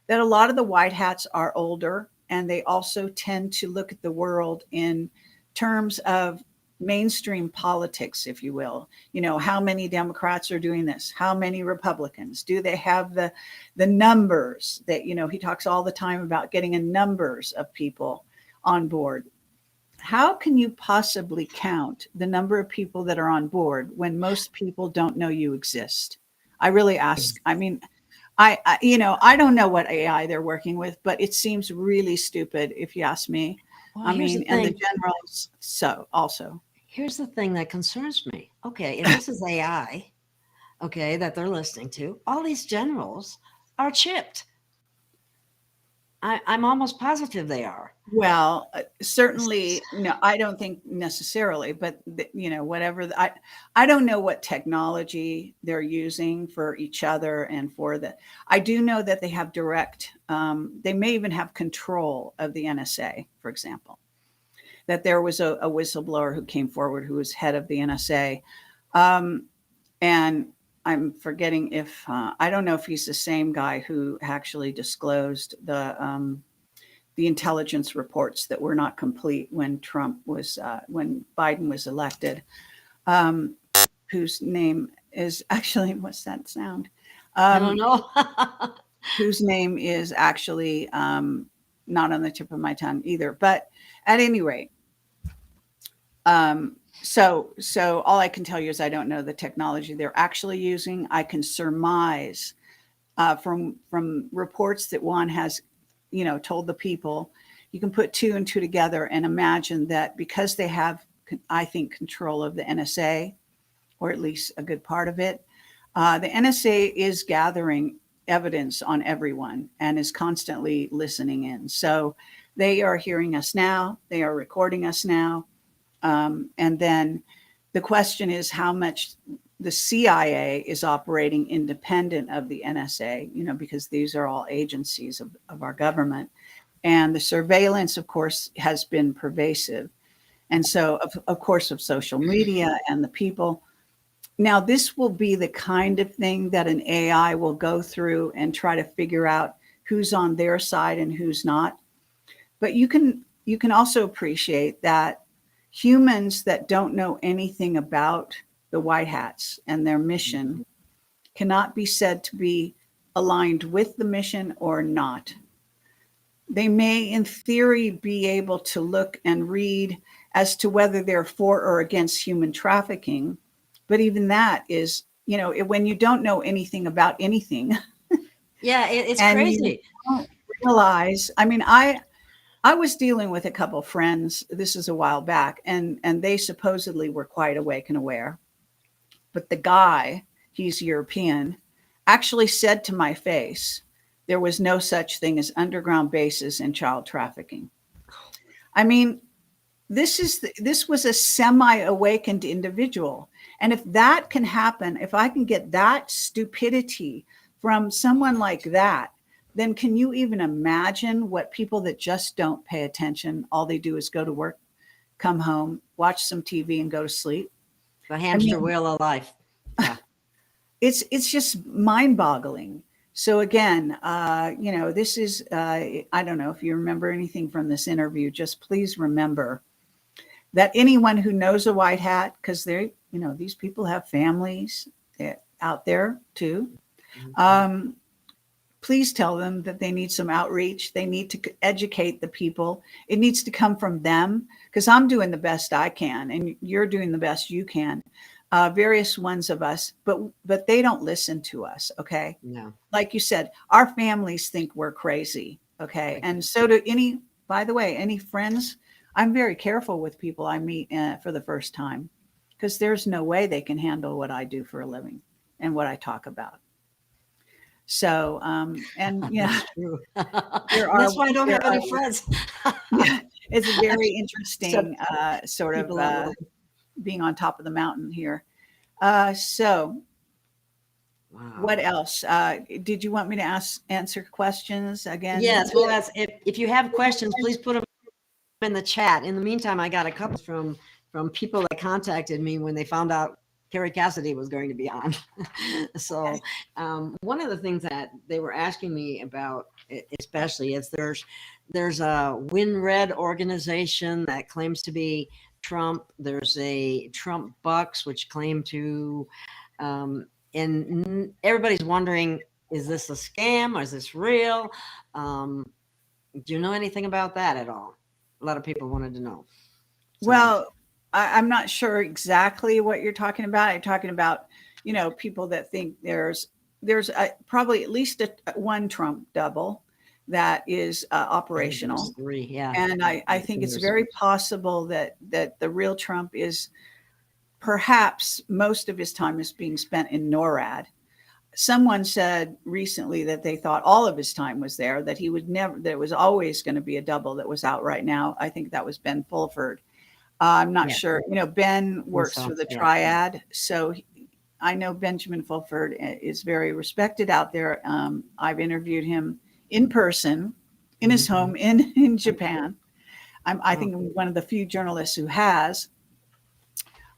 Speaker 3: that a lot of the white hats are older and they also tend to look at the world in terms of mainstream politics, if you will. How many Democrats are doing this? How many Republicans? Do they have the numbers that, he talks all the time about getting a numbers of people on board. How can you possibly count the number of people that are on board when most people don't know you exist? I really ask. I mean, I don't know what AI they're working with, but it seems really stupid if you ask me.
Speaker 4: Well,
Speaker 3: I
Speaker 4: here's
Speaker 3: mean,
Speaker 4: the
Speaker 3: and the
Speaker 4: thing.
Speaker 3: generals, so also.
Speaker 4: Here's the thing that concerns me. Okay, if this is AI, okay, that they're listening to, all these generals are chipped. I'm almost positive they are.
Speaker 3: Well, certainly, no, I don't think necessarily, but whatever. I don't know what technology they're using for each other and for the. I do know that they have direct. They may even have control of the NSA, for example. That there was a whistleblower who came forward who was head of the NSA, and I'm forgetting if I don't know if he's the same guy who actually disclosed the intelligence reports that were not complete when when Biden was elected, whose name is actually, what's that sound?
Speaker 4: I don't know.
Speaker 3: Whose name is actually not on the tip of my tongue either. But at any rate, so all I can tell you is I don't know the technology they're actually using. I can surmise from reports that Juan has, told the people. You can put two and two together and imagine that because they have, I think, control of the NSA, or at least a good part of it, the NSA is gathering evidence on everyone and is constantly listening in. So they are hearing us now. They are recording us now. And then the question is how much the CIA is operating independent of the NSA, because these are all agencies of our government. And the surveillance, of course, has been pervasive. And so, of course, of social media and the people. Now, this will be the kind of thing that an AI will go through and try to figure out who's on their side and who's not. But you can also appreciate that humans that don't know anything about the white hats and their mission cannot be said to be aligned with the mission or not. They may, in theory, be able to look and read as to whether they're for or against human trafficking. But even that is, when you don't know anything about anything.
Speaker 4: Yeah, it's
Speaker 3: and
Speaker 4: crazy.
Speaker 3: You don't realize, I mean, I was dealing with a couple of friends, this is a while back, and they supposedly were quite awake and aware. But the guy, he's European, actually said to my face, there was no such thing as underground bases and child trafficking. I mean, this was a semi-awakened individual. And if that can happen, if I can get that stupidity from someone like that, then can you even imagine what people that just don't pay attention, all they do is go to work, come home, watch some TV and go to sleep?
Speaker 4: The hamster wheel of life. Yeah.
Speaker 3: It's just mind-boggling. So again, this is, I don't know if you remember anything from this interview, just please remember that anyone who knows a white hat, because these people have families out there too. Please tell them that they need some outreach. They need to educate the people. It needs to come from them, because I'm doing the best I can and you're doing the best you can. Various ones of us, but they don't listen to us. Okay.
Speaker 4: No.
Speaker 3: Like you said, our families think we're crazy. Okay. And so do by the way, any friends. I'm very careful with people I meet for the first time, because there's no way they can handle what I do for a living and what I talk about. So, and yeah,
Speaker 4: That's true.
Speaker 3: That's
Speaker 4: why I don't have any friends.
Speaker 3: Yeah, it's a very interesting sort
Speaker 4: people
Speaker 3: of being on top of the mountain here. So
Speaker 4: Wow.
Speaker 3: what else? Did you want me to answer questions again?
Speaker 4: Yes. Well, if you have questions, please put them in the chat. In the meantime, I got a couple from people that contacted me when they found out Kerry Cassidy was going to be on. So one of the things that they were asking me about, especially, is there's a Win Red organization that claims to be Trump. There's a Trump Bucks, which claim to, and everybody's wondering, is this a scam or is this real? Do you know anything about that at all? A lot of people wanted to know. So,
Speaker 3: well, I'm not sure exactly what you're talking about. I'm talking about, people that think there's probably at least one Trump double that is operational.
Speaker 4: Three, yeah.
Speaker 3: And I think it's very possible that the real Trump is perhaps most of his time is being spent in NORAD. Someone said recently that they thought all of his time was there, that he would never, that it was always going to be a double that was out right now. I think that was Ben Fulford. I'm not sure. Ben works for the Triad. So I know Benjamin Fulford is very respected out there. I've interviewed him in person in his home in Japan. I think I'm one of the few journalists who has.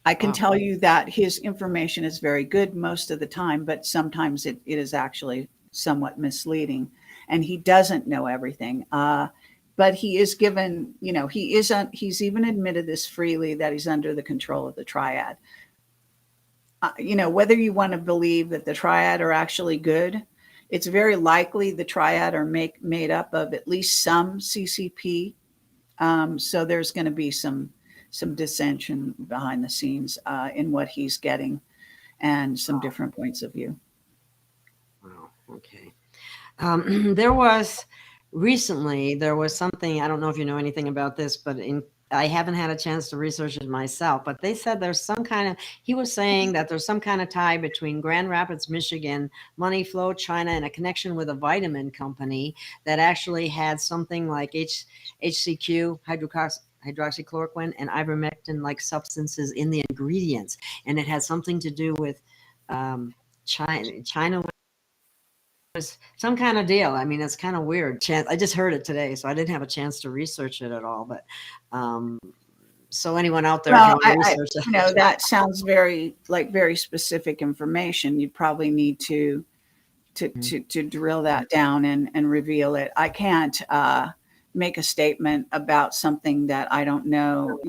Speaker 3: I can tell you that his information is very good most of the time, but sometimes it is actually somewhat misleading, and he doesn't know everything. But he is given, he's even admitted this freely, that he's under the control of the Triad. Whether you want to believe that the Triad are actually good, it's very likely the Triad are made up of at least some CCP. So there's going to be some dissension behind the scenes in what he's getting, and some different points of view.
Speaker 4: Wow. Okay. There was something, I don't know if you know anything about this, but I haven't had a chance to research it myself, but they said he was saying that there's some kind of tie between Grand Rapids, Michigan, money flow, China, and a connection with a vitamin company that actually had something like HCQ, hydroxychloroquine, and ivermectin-like substances in the ingredients. And it had something to do with China was some kind of deal. I mean, it's kind of weird. I just heard it today, so I didn't have a chance to research it at all. But so anyone out there,
Speaker 3: well,
Speaker 4: if you want to research it,
Speaker 3: that sounds very specific information. You probably need to drill that down and reveal it. I can't make a statement about something that I don't know.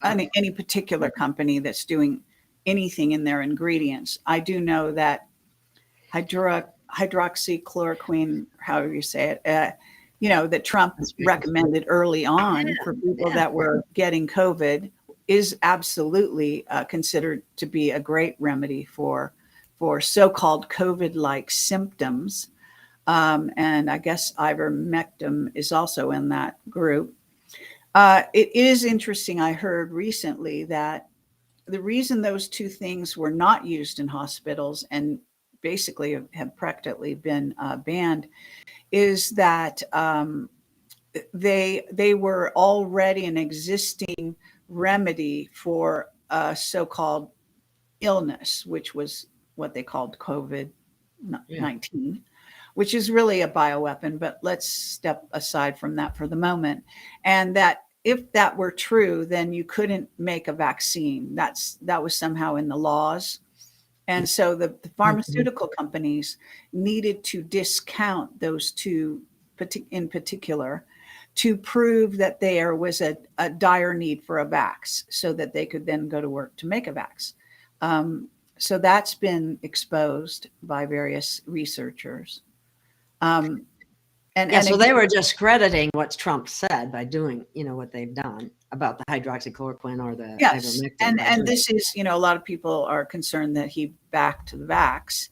Speaker 3: Any particular company that's doing anything in their ingredients. I do know that hydroxychloroquine, however you say it, that Trump recommended early on for people that were getting COVID, is absolutely considered to be a great remedy for so-called COVID-like symptoms. And I guess ivermectin is also in that group. It is interesting. I heard recently that the reason those two things were not used in hospitals and basically have practically been banned is that they were already an existing remedy for a so-called illness, which was what they called COVID-19, which is really a bioweapon, but let's step aside from that for the moment. And that if that were true, then you couldn't make a vaccine. That was somehow in the laws. And so the pharmaceutical companies needed to discount those two in particular to prove that there was a dire need for a vax so that they could then go to work to make a vax. So that's been exposed by various researchers.
Speaker 4: So they were discrediting what Trump said by doing, what they've done about the hydroxychloroquine or the ivermectin.
Speaker 3: And this is, a lot of people are concerned that he backed the vax.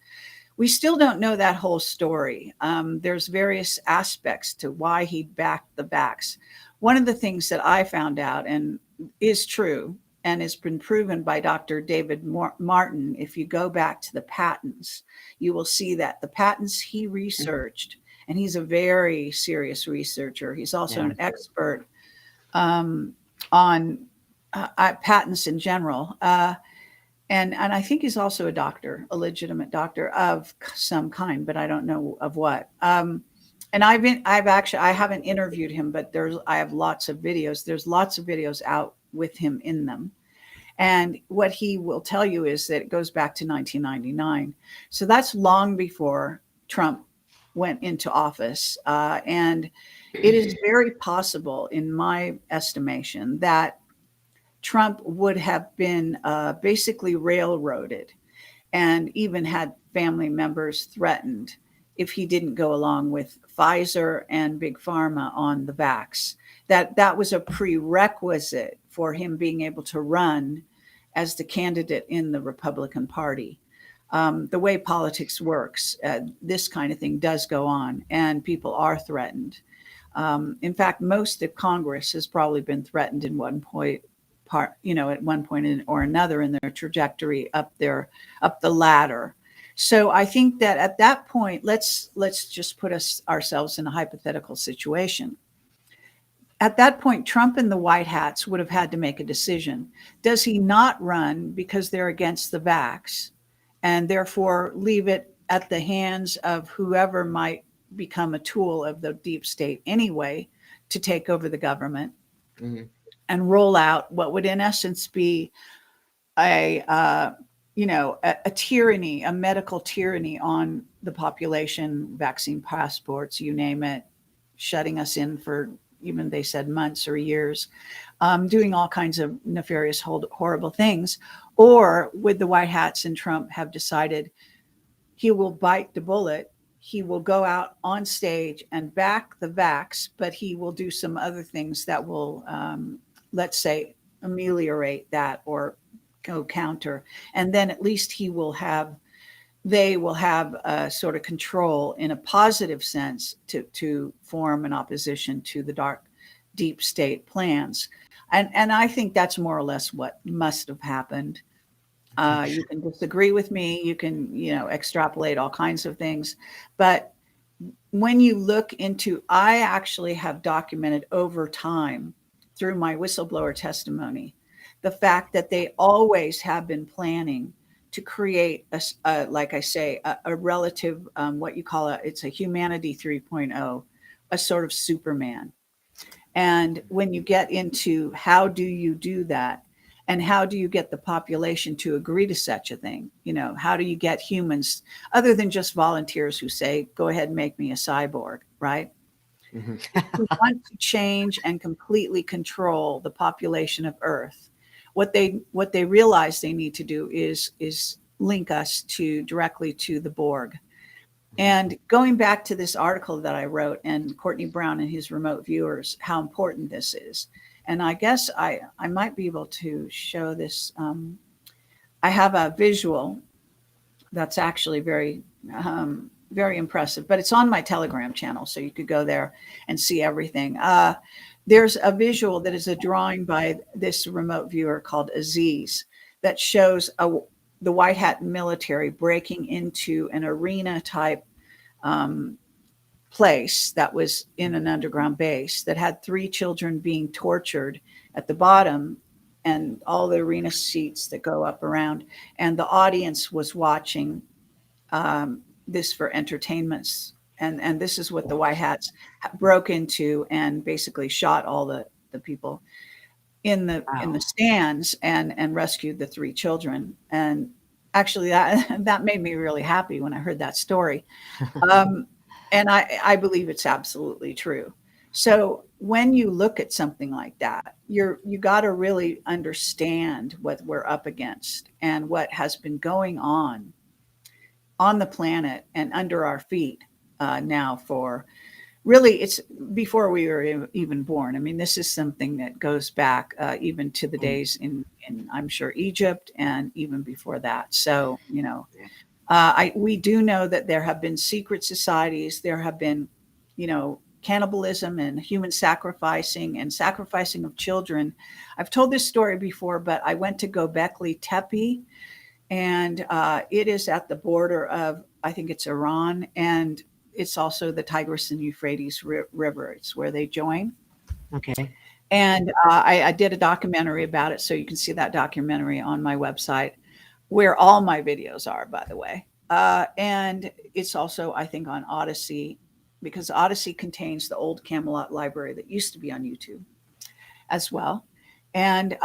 Speaker 3: We still don't know that whole story. There's various aspects to why he backed the vax. One of the things that I found out and is true and has been proven by Dr. David Martin, if you go back to the patents, you will see that the patents he researched, and he's a very serious researcher. He's also an expert on patents in general. And I think he's also a doctor, a legitimate doctor of some kind, but I don't know of what. And I haven't interviewed him, but I have lots of videos. There's lots of videos out with him in them. And what he will tell you is that it goes back to 1999. So that's long before Trump went into office. And it is very possible, in my estimation, that Trump would have been basically railroaded and even had family members threatened if he didn't go along with Pfizer and Big Pharma on the vax. That was a prerequisite for him being able to run as the candidate in the Republican Party. The way politics works, this kind of thing does go on, and people are threatened. In fact, most of Congress has probably been threatened in one point. At one point or another in their trajectory up the ladder. So I think that at that point, let's just put ourselves in a hypothetical situation. At that point, Trump and the White Hats would have had to make a decision. Does he not run because they're against the vax and therefore leave it at the hands of whoever might become a tool of the deep state anyway to take over the government? Mm-hmm. And roll out what would in essence be a tyranny, a medical tyranny on the population, vaccine passports, you name it, shutting us in for even they said months or years, doing all kinds of nefarious, horrible things. Or would the White Hats and Trump have decided he will bite the bullet? He will go out on stage and back the vax, but he will do some other things that will let's say, ameliorate that or go counter. And then at least they will have a sort of control in a positive sense to form an opposition to the dark, deep state plans. And I think that's more or less what must have happened. You can disagree with me. You can, extrapolate all kinds of things. But when you look into, I actually have documented over time through my whistleblower testimony, the fact that they always have been planning to create like I say, a relative, what you call it's a humanity 3.0, a sort of Superman. And when you get into how do you do that? And how do you get the population to agree to such a thing? How do you get humans, other than just volunteers who say, go ahead and make me a cyborg, right? Mm-hmm. We want to change and completely control the population of Earth. What they realize they need to do is link us directly to the Borg. And going back to this article that I wrote and Courtney Brown and his remote viewers, how important this is. And I guess I might be able to show this. I have a visual that's actually very very impressive, but it's on my Telegram channel, so you could go there and see everything. There's a visual that is a drawing by this remote viewer called Aziz that shows the white hat military breaking into an arena type place that was in an underground base that had 3 children being tortured at the bottom and all the arena seats that go up around. And the audience was watching this for entertainments. And this is what the White Hats broke into and basically shot all the people in the stands and rescued the 3 children. And actually, that made me really happy when I heard that story. And I believe it's absolutely true. So when you look at something like that, you got to really understand what we're up against and what has been going on the planet and under our feet now for really, it's before we were even born. I mean, this is something that goes back even to the days in I'm sure Egypt and even before that. So we do know that there have been secret societies. There have been, cannibalism and human sacrificing and sacrificing of children. I've told this story before, but I went to Göbekli Tepe, and it is at the border of, I think it's Iran, and it's also the Tigris and Euphrates River. It's where they join.
Speaker 4: Okay.
Speaker 3: And I did a documentary about it, so you can see that documentary on my website, where all my videos are, by the way. And it's also, I think, on Odyssey, because Odyssey contains the old Camelot library that used to be on YouTube as well. And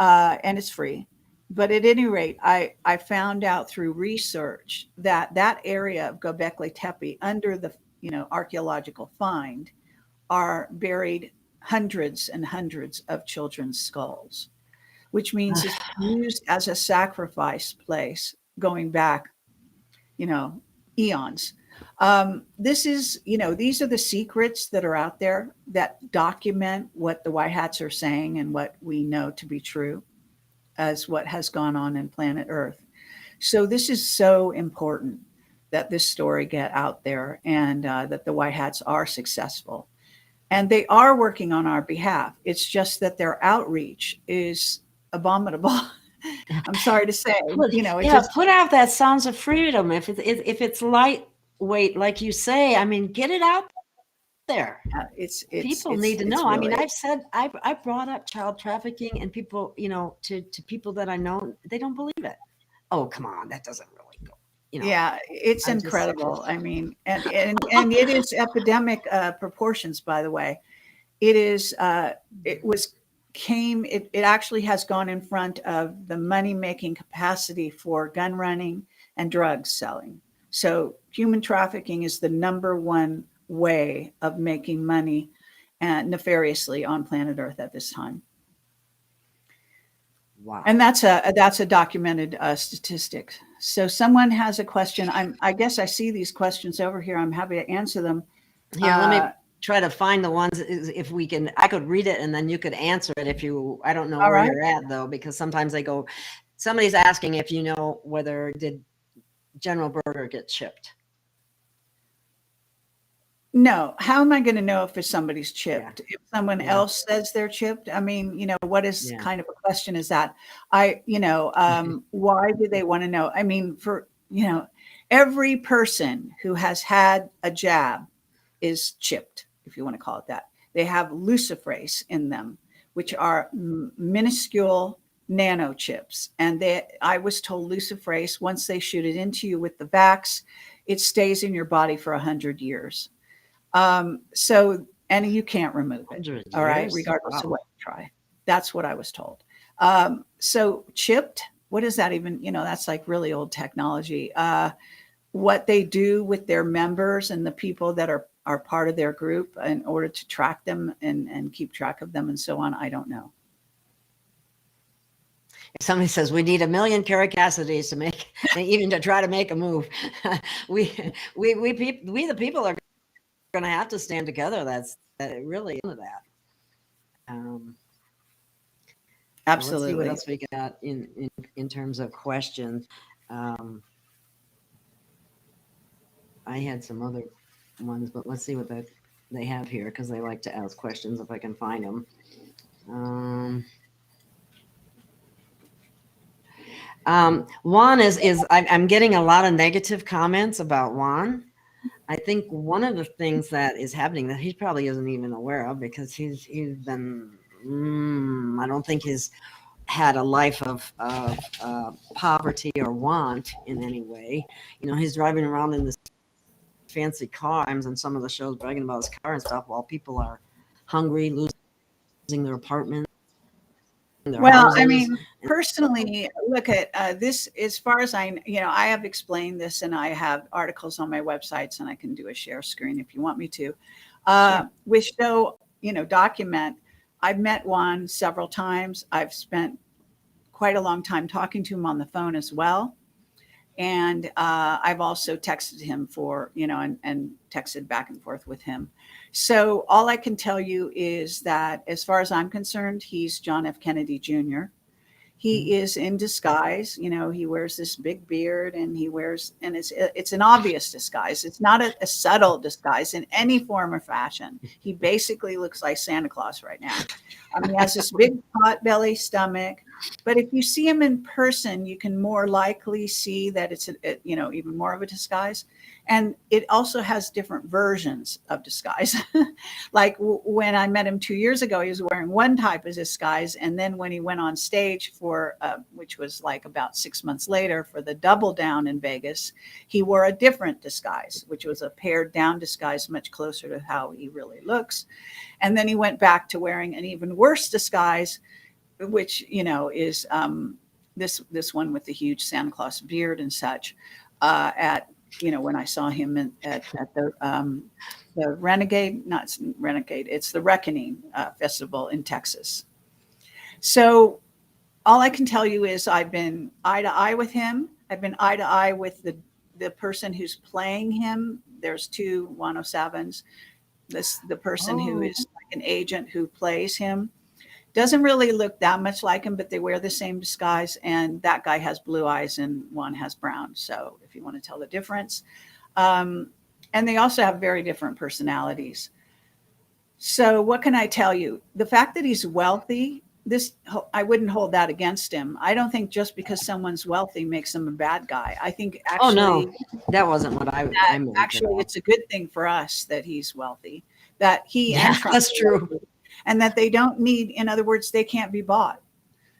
Speaker 3: it's free. But at any rate, I found out through research that area of Göbekli Tepe, under the archaeological find, are buried hundreds and hundreds of children's skulls, which means it's used as a sacrifice place going back, eons. This is, these are the secrets that are out there that document what the White Hats are saying and what we know to be true as what has gone on in planet Earth. So this is so important that this story get out there, and that the White Hats are successful. And they are working on our behalf. It's just that their outreach is abominable. I'm sorry to say,
Speaker 4: put out that sounds of freedom. If it's lightweight, like you say, I mean, get it out there. People need to know. Really, I mean, I brought up child trafficking, and people, to people that I know, they don't believe it. Oh, come on, that doesn't really go.
Speaker 3: Yeah, it's incredible. I mean, and it is epidemic proportions, by the way. It is, it actually has gone in front of the money-making capacity for gun running and drug selling. So human trafficking is the number one way of making money nefariously on planet Earth at this time.
Speaker 4: Wow.
Speaker 3: And that's a documented statistic. So someone has a question. I guess I see these questions over here. I'm happy to answer them.
Speaker 4: Here, let me try to find the ones, if we can. I could read it and then you could answer it I don't know where you're at, though, because sometimes somebody's asking if you know whether did General Berger get chipped.
Speaker 3: No. How am I going to know if somebody's chipped? Yeah. If someone else says they're chipped, I mean, what is kind of a question is that? Why do they want to know? I mean, for, every person who has had a jab is chipped, if you want to call it that. They have luciferase in them, which are minuscule nanochips. And I was told luciferase, once they shoot it into you with the vax, it stays in your body for 100 years. And you can't remove it. All right. Regardless of what you try. That's what I was told. So chipped, what is that even? That's like really old technology. What they do with their members and the people that are part of their group in order to track them and keep track of them and so on, I don't know.
Speaker 4: If somebody says we need 1 million Kerry Cassidys to make, even to try to make a move, we the people are going to have to stand together. That's really into that.
Speaker 3: Absolutely.
Speaker 4: Let's see what else we got in terms of questions. I had some other ones, but let's see what they have here, because they like to ask questions if I can find them. Juan I'm getting a lot of negative comments about Juan. I think one of the things that is happening that he probably isn't even aware of, because he's been, I don't think he's had a life of poverty or want in any way. He's driving around in this fancy car, and some of the shows bragging about his car and stuff, while people are hungry, losing their apartments, their
Speaker 3: Well, I
Speaker 4: houses.
Speaker 3: mean, personally, look at this. As far as I have explained this, and I have articles on my websites, and I can do a share screen if you want me to, which show, document. I've met Juan several times. I've spent quite a long time talking to him on the phone as well. And I've also texted him and texted back and forth with him. So all I can tell you is that as far as I'm concerned, he's John F. Kennedy Jr. He is in disguise. He wears this big beard, and it's an obvious disguise. It's not a subtle disguise in any form or fashion. He basically looks like Santa Claus right now. He has this big pot belly stomach. But if you see him in person, you can more likely see that it's even more of a disguise. And it also has different versions of disguise. Like when I met him 2 years ago, he was wearing one type of disguise. And then when he went on stage for, which was like about 6 months later for the Double Down in Vegas, he wore a different disguise, which was a pared down disguise, much closer to how he really looks. And then he went back to wearing an even worse disguise, which is this one with the huge Santa Claus beard and such. When I saw him at the Renegade, not Renegade, it's the Reckoning Festival in Texas. So all I can tell you is I've been eye to eye with him. I've been eye to eye with the person who's playing him. There's two 107s. The person who is like an agent who plays him doesn't really look that much like him, but they wear the same disguise. And that guy has blue eyes and one has brown. So if you want to tell the difference, and they also have very different personalities. So what can I tell you? The fact that he's wealthy, I wouldn't hold that against him. I don't think just because someone's wealthy makes him a bad guy. I think actually,
Speaker 4: no, that wasn't what I meant.
Speaker 3: Actually, it's a good thing for us that he's wealthy, that he and Trump
Speaker 4: that's true.
Speaker 3: wealthy, and that they don't need, in other words, they can't be bought.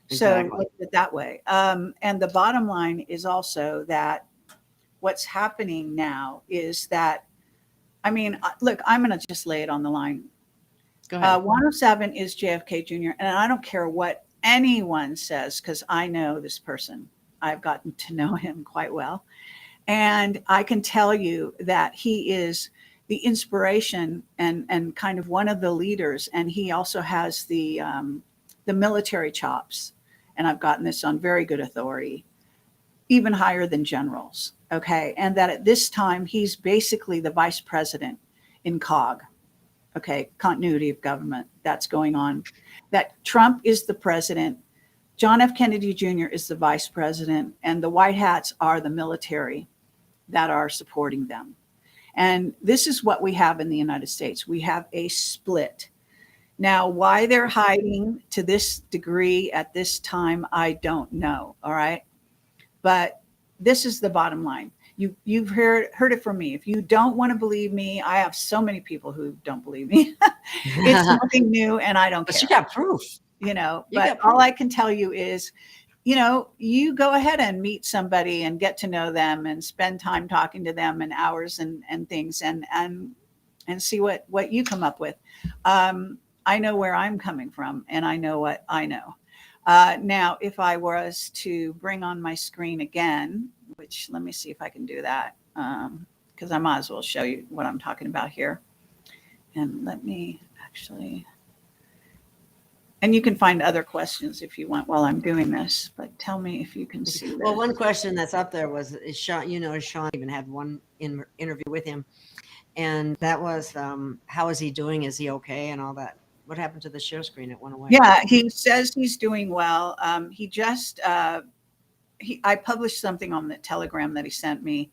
Speaker 4: Exactly.
Speaker 3: So look at it that way. And the bottom line is also that what's happening now is that, look, I'm going to just lay it on the line.
Speaker 4: Go ahead.
Speaker 3: 107 is JFK Jr. And I don't care what anyone says, because I know this person. I've gotten to know him quite well. And I can tell you that he is the inspiration and kind of one of the leaders. And he also has the military chops. And I've gotten this on very good authority, even higher than generals. Okay. And that at this time, he's basically the vice president in COG. Okay. Continuity of government. That's going on. That Trump is the president. John F. Kennedy Jr. is the vice president. And the white hats are the military that are supporting them. And this is what we have in the United States. We have a split. Now, why they're hiding to this degree at this time, I don't know. All right. But this is the bottom line. You've heard it from me. If you don't want to believe me, I have so many people who don't believe me. It's nothing new, and I don't care.
Speaker 4: But you got proof.
Speaker 3: But all I can tell you is, you go ahead and meet somebody and get to know them and spend time talking to them and hours and things and see what you come up with. I know where I'm coming from, and I know what I know. Now, if I was to bring on my screen again, which let me see if I can do that, because I might as well show you what I'm talking about here. And let me actually, and you can find other questions if you want while I'm doing this, but tell me if you can see this.
Speaker 4: Well, one question that's up there was, is Sean, Sean even had one interview with him. And that was, how is he doing? Is he okay? And all that. What happened to the share screen? It went away.
Speaker 3: Yeah, he says he's doing well. He just, I published something on the Telegram that he sent me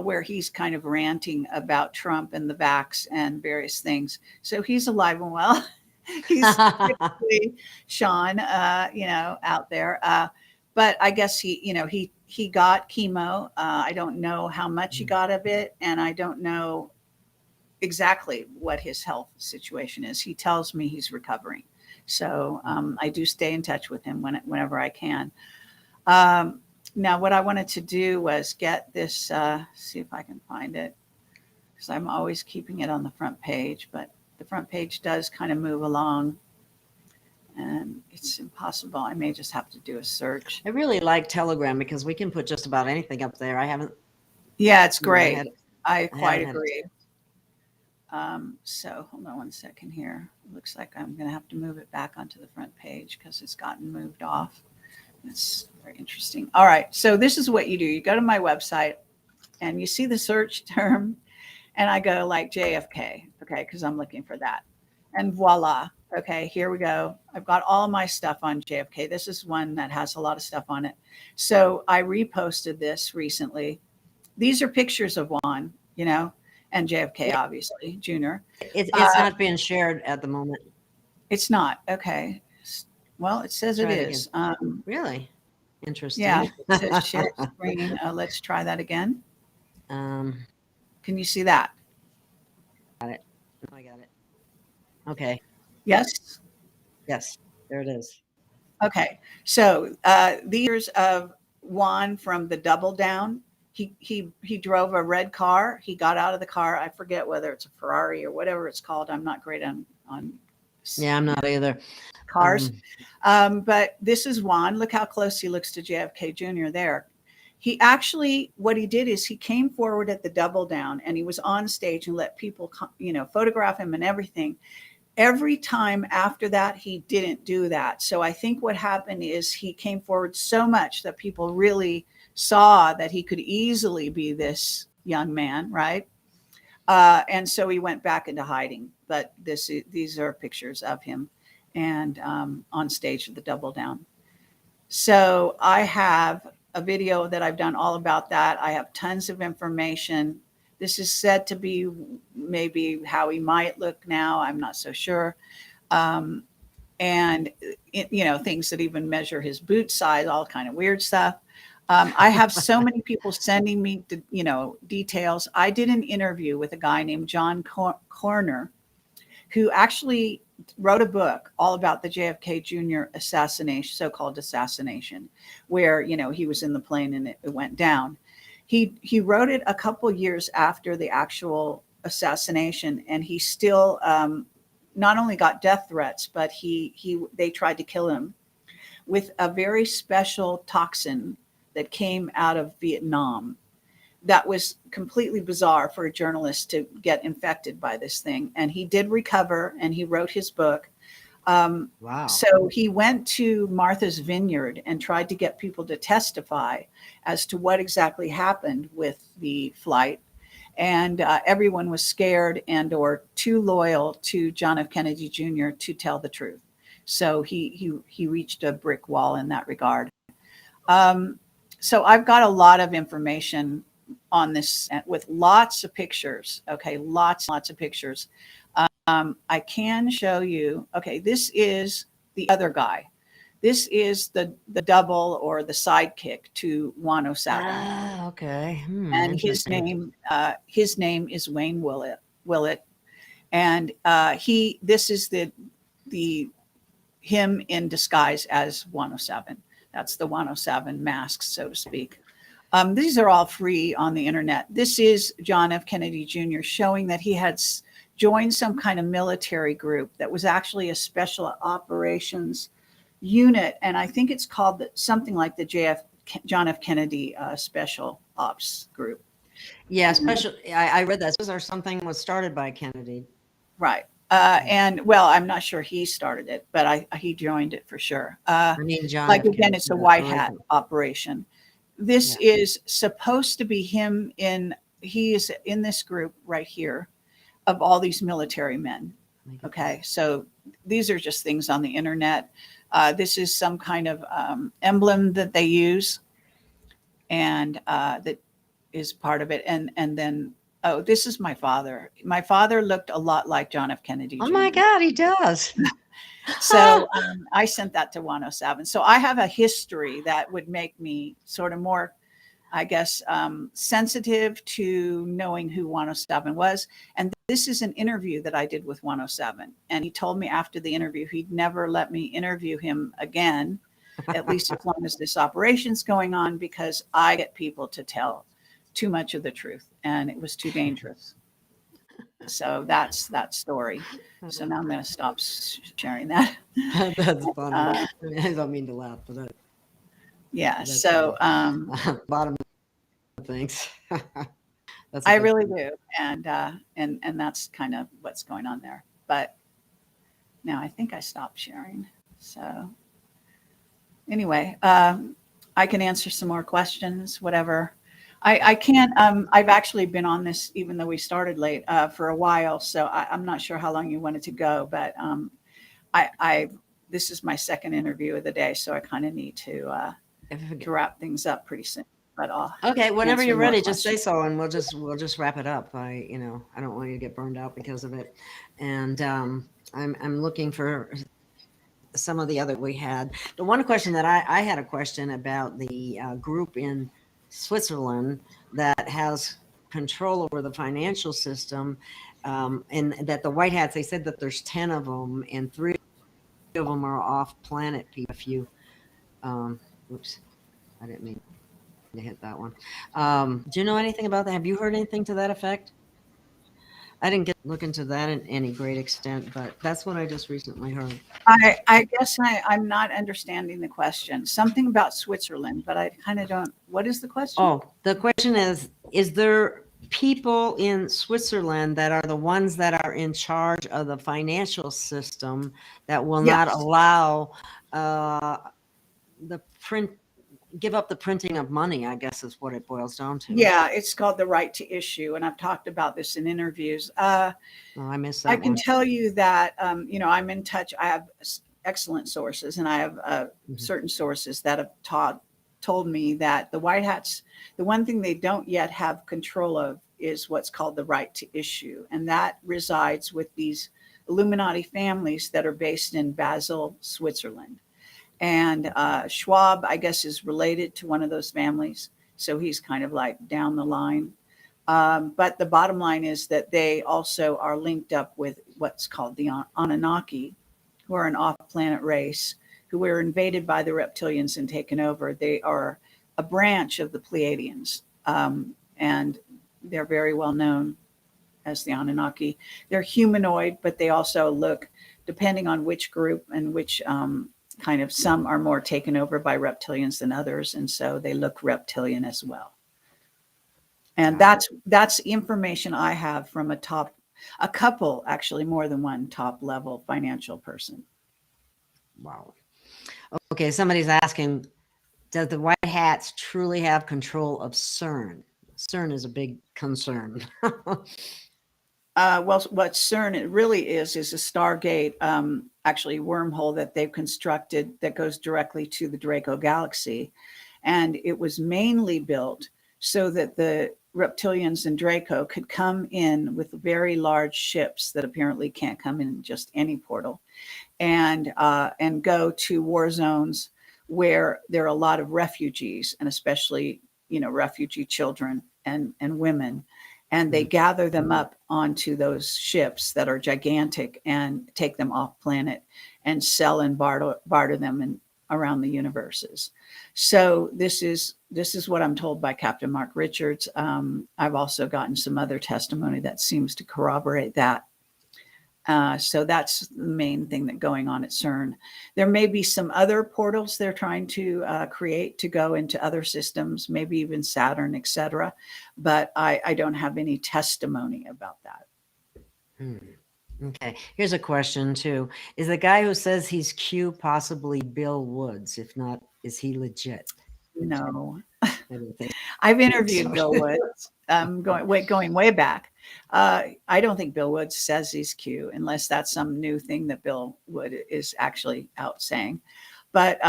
Speaker 3: where he's kind of ranting about Trump and the vax and various things. So he's alive and well. He's typically Sean, out there. But I guess he got chemo. I don't know how much he got of it, and I don't know exactly what his health situation is. He tells me he's recovering. So I do stay in touch with him whenever I can. Now, what I wanted to do was get this, see if I can find it, because I'm always keeping it on the front page, but the front page does kind of move along. and it's impossible. I may just have to do a search.
Speaker 4: I really like Telegram because we can put just about anything up there. I haven't.
Speaker 3: Yeah, it's
Speaker 4: you know,
Speaker 3: great. I
Speaker 4: haven't
Speaker 3: quite
Speaker 4: had
Speaker 3: agree. So hold on one second here. Looks like I'm going to have to move it back onto the front page because it's gotten moved off. That's very interesting. All right. So this is what you do. You go to my website and you see the search term, and I go like JFK. Okay. Because I'm looking for that. And voila. Okay. Here we go. I've got all my stuff on JFK. This is one that has a lot of stuff on it. So I reposted this recently. These are pictures of Juan, you know, and JFK, obviously, Jr.
Speaker 4: It's not being shared at the moment.
Speaker 3: It's not. Okay. Well, it says
Speaker 4: Try
Speaker 3: it
Speaker 4: it
Speaker 3: is.
Speaker 4: Really interesting.
Speaker 3: Yeah. It says share screen. Let's try that again. Can you see that?
Speaker 4: Got it. Oh, I got it. Okay.
Speaker 3: Yes.
Speaker 4: Yes. There it is.
Speaker 3: Okay. So the years of Juan from the Double Down. He drove a red car. He got out of the car. I forget whether it's a Ferrari or whatever it's called. I'm not great on
Speaker 4: Yeah, I'm not either.
Speaker 3: Cars. But this is Juan. Look how close he looks to JFK Jr. there. He actually, what he did is he came forward at the Double Down and he was on stage and let people, you know, photograph him and everything. Every time after that, he didn't do that. So I think what happened is he came forward so much that people really saw that he could easily be this young man, right? And so he went back into hiding. But these are pictures of him and on stage at the Double Down. So I have a video that I've done all about that. I have tons of information. This is said to be maybe how he might look now. I'm not so sure. And, you know, things that even measure his boot size, all kind of weird stuff. I have so many people sending me, you know, details. I did an interview with a guy named John Corner, who actually wrote a book all about the JFK Jr. assassination, so-called assassination, where, you know, he was in the plane and it went down. He wrote it a couple years after the actual assassination, and he still not only got death threats, but they tried to kill him with a very special toxin that came out of Vietnam. That was completely bizarre for a journalist to get infected by this thing. And he did recover and he wrote his book.
Speaker 4: Wow.
Speaker 3: So he went to Martha's Vineyard and tried to get people to testify as to what exactly happened with the flight. And everyone was scared and or too loyal to John F. Kennedy Jr. to tell the truth. So he reached a brick wall in that regard. So I've got a lot of information on this with lots of pictures. Okay, lots of pictures. I can show you. Okay, this is the other guy. This is the double or the sidekick to 107.
Speaker 4: Ah, okay.
Speaker 3: And his name is Wayne Willett. And this is the him in disguise as 107. That's the 107 mask, so to speak. These are all free on the internet. This is John F. Kennedy Jr. showing that he had joined some kind of military group that was actually a special operations unit. And I think it's called something like the John F. Kennedy Special Ops Group.
Speaker 4: Yeah, special. I read that. Or something was started by Kennedy.
Speaker 3: Right. And well, I'm not sure he started it, but he joined it for sure.
Speaker 4: I mean, John.
Speaker 3: Like again, it's a white hat operation. This is supposed to be him he is in this group right here of all these military men. Okay. So these are just things on the internet. This is some kind of emblem that they use and that is part of it. And then, oh, this is my father. My father looked a lot like John F. Kennedy Jr.
Speaker 4: Oh my God, he does.
Speaker 3: So I sent that to 107. So I have a history that would make me sort of more, I guess, sensitive to knowing who 107 was. And this is an interview that I did with 107. And he told me after the interview, he'd never let me interview him again, at least as long as this operation's going on, because I get people to tell too much of the truth and it was too dangerous. So that's that story. So now I'm going to stop sharing that.
Speaker 4: That's funny.
Speaker 3: Uh,
Speaker 4: I don't mean to laugh, but
Speaker 3: yeah.
Speaker 4: that's
Speaker 3: So
Speaker 4: bottom of things. That's a
Speaker 3: I
Speaker 4: good
Speaker 3: really
Speaker 4: thing.
Speaker 3: do, and that's kind of what's going on there. But now I think I stopped sharing. So anyway, I can answer some more questions, whatever. I can't. I've actually been on this, even though we started late, for a while. So I'm not sure how long you wanted to go, but I this is my second interview of the day, so I kind of need to wrap things up pretty soon. But I'll
Speaker 4: Okay, whenever
Speaker 3: answer
Speaker 4: you're
Speaker 3: more
Speaker 4: ready, just say
Speaker 3: questions.
Speaker 4: so, and we'll just wrap it up. I don't want you to get burned out because of it, and I'm looking for some of the other we had. The one question that I had a question about the group in Switzerland that has control over the financial system, and that the White Hats. They said that there's 10 of them, and 3 of them are off planet people. If you, oops, I didn't mean to hit that one. Do you know anything about that? Have you heard anything to that effect? I didn't get look into that in any great extent, but that's what I just recently heard.
Speaker 3: I guess I'm not understanding the question. Something about Switzerland, but I kind of don't. What is the question?
Speaker 4: Oh, the question is there people in Switzerland that are the ones that are in charge of the financial system that will not
Speaker 3: Yes.
Speaker 4: allow the print give up the printing of money, I guess is what it boils down to.
Speaker 3: Yeah, it's called the right to issue, and I've talked about this in interviews.
Speaker 4: Oh, I missed
Speaker 3: I
Speaker 4: that
Speaker 3: can
Speaker 4: one.
Speaker 3: tell you that I'm in touch. I have excellent sources, and I have
Speaker 4: Mhm.
Speaker 3: certain sources that have told me that the White Hats, the one thing they don't yet have control of is what's called the right to issue, and that resides with these Illuminati families that are based in Basel, Switzerland. And Schwab, I guess, is related to one of those families, so he's kind of like down the line. But the bottom line is that they also are linked up with what's called the Anunnaki, who are an off planet race who were invaded by the reptilians and taken over. They are a branch of the Pleiadians, and they're very well known as the Anunnaki. They're humanoid, but they also look, depending on which group and which kind of, some are more taken over by reptilians than others. And so they look reptilian as well. And that's information I have from a couple, actually more than one top level financial person.
Speaker 4: Wow. Okay, somebody's asking, does the White Hats truly have control of CERN? CERN is a big concern.
Speaker 3: Well, what CERN it really is a Stargate, actually wormhole that they've constructed that goes directly to the Draco galaxy. And it was mainly built so that the reptilians and Draco could come in with very large ships that apparently can't come in just any portal, and go to war zones where there are a lot of refugees, and especially refugee children and women, and they gather them up onto those ships that are gigantic and take them off planet and sell and barter them around the universes. So this is what I'm told by Captain Mark Richards. I've also gotten some other testimony that seems to corroborate that. So that's the main thing that's going on at CERN. There may be some other portals they're trying to create to go into other systems, maybe even Saturn, etc. But I don't have any testimony about that.
Speaker 4: Okay, here's a question too. Is the guy who says he's Q possibly Bill Woods? If not, is he legit?
Speaker 3: No.
Speaker 4: I don't think
Speaker 3: I've interviewed
Speaker 4: so.
Speaker 3: Bill Woods, going way back. I don't think Bill Woods says he's Q, unless that's some new thing that Bill Wood is actually out saying. But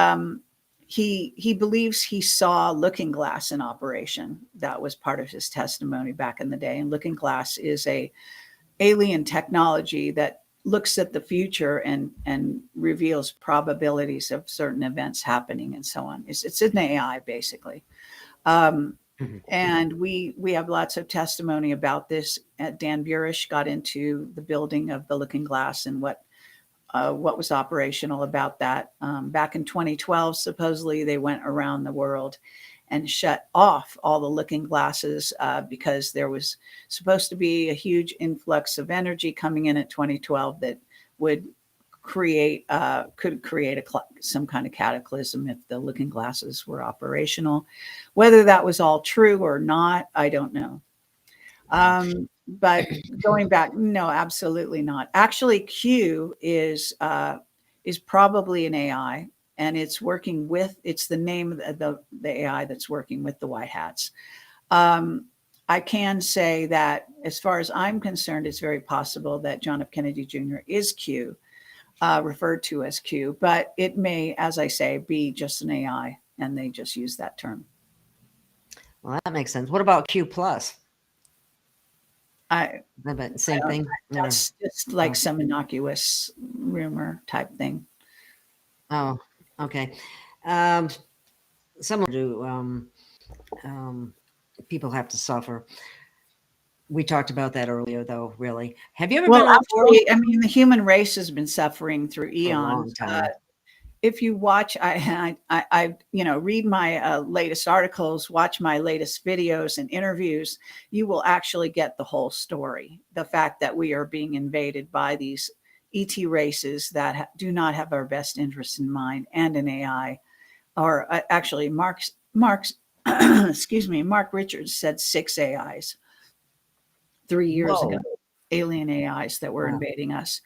Speaker 3: he believes he saw Looking Glass in operation. That was part of his testimony back in the day. And Looking Glass is a alien technology that looks at the future and reveals probabilities of certain events happening and so on. It's an AI basically. And we have lots of testimony about this. Dan Burish got into the building of the Looking Glass and what was operational about that. Back in 2012, supposedly they went around the world and shut off all the looking glasses because there was supposed to be a huge influx of energy coming in at 2012 that would could create some kind of cataclysm if the looking glasses were operational. Whether that was all true or not, I don't know. But going back, no, absolutely not. Actually, Q is probably an AI, and it's working with. It's the name of the AI that's working with the White Hats. I can say that, as far as I'm concerned, it's very possible that John F. Kennedy Jr. is Q, referred to as Q, but it may, as I say, be just an AI, and they just use that term.
Speaker 4: Well, that makes sense. What about Q plus? Same thing.
Speaker 3: That's just like some innocuous rumor type thing.
Speaker 4: Oh, okay. Similar to people have to suffer. We talked about that earlier, though. Really, have you ever been?
Speaker 3: Actually, I mean, the human race has been suffering through eons. If you watch, I read my latest articles, watch my latest videos and interviews, you will actually get the whole story. The fact that we are being invaded by these ET races that do not have our best interests in mind, and an AI, or actually Mark's excuse me, Mark Richards said 6 AIs 3 years ago, alien AIs that were invading us.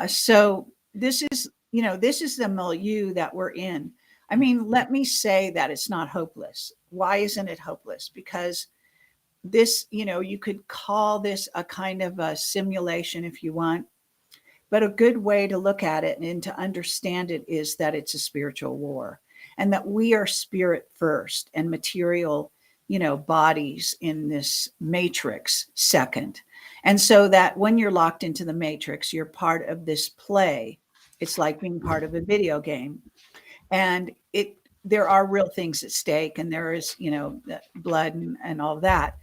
Speaker 3: So this is, this is the milieu that we're in. I mean, let me say that it's not hopeless. Why isn't it hopeless? Because this, you could call this a kind of a simulation if you want, but a good way to look at it and to understand it is that it's a spiritual war, and that we are spirit first and material, bodies in this matrix second. And so that when you're locked into the matrix, you're part of this play. It's like being part of a video game, and there are real things at stake, and there is, blood and all that.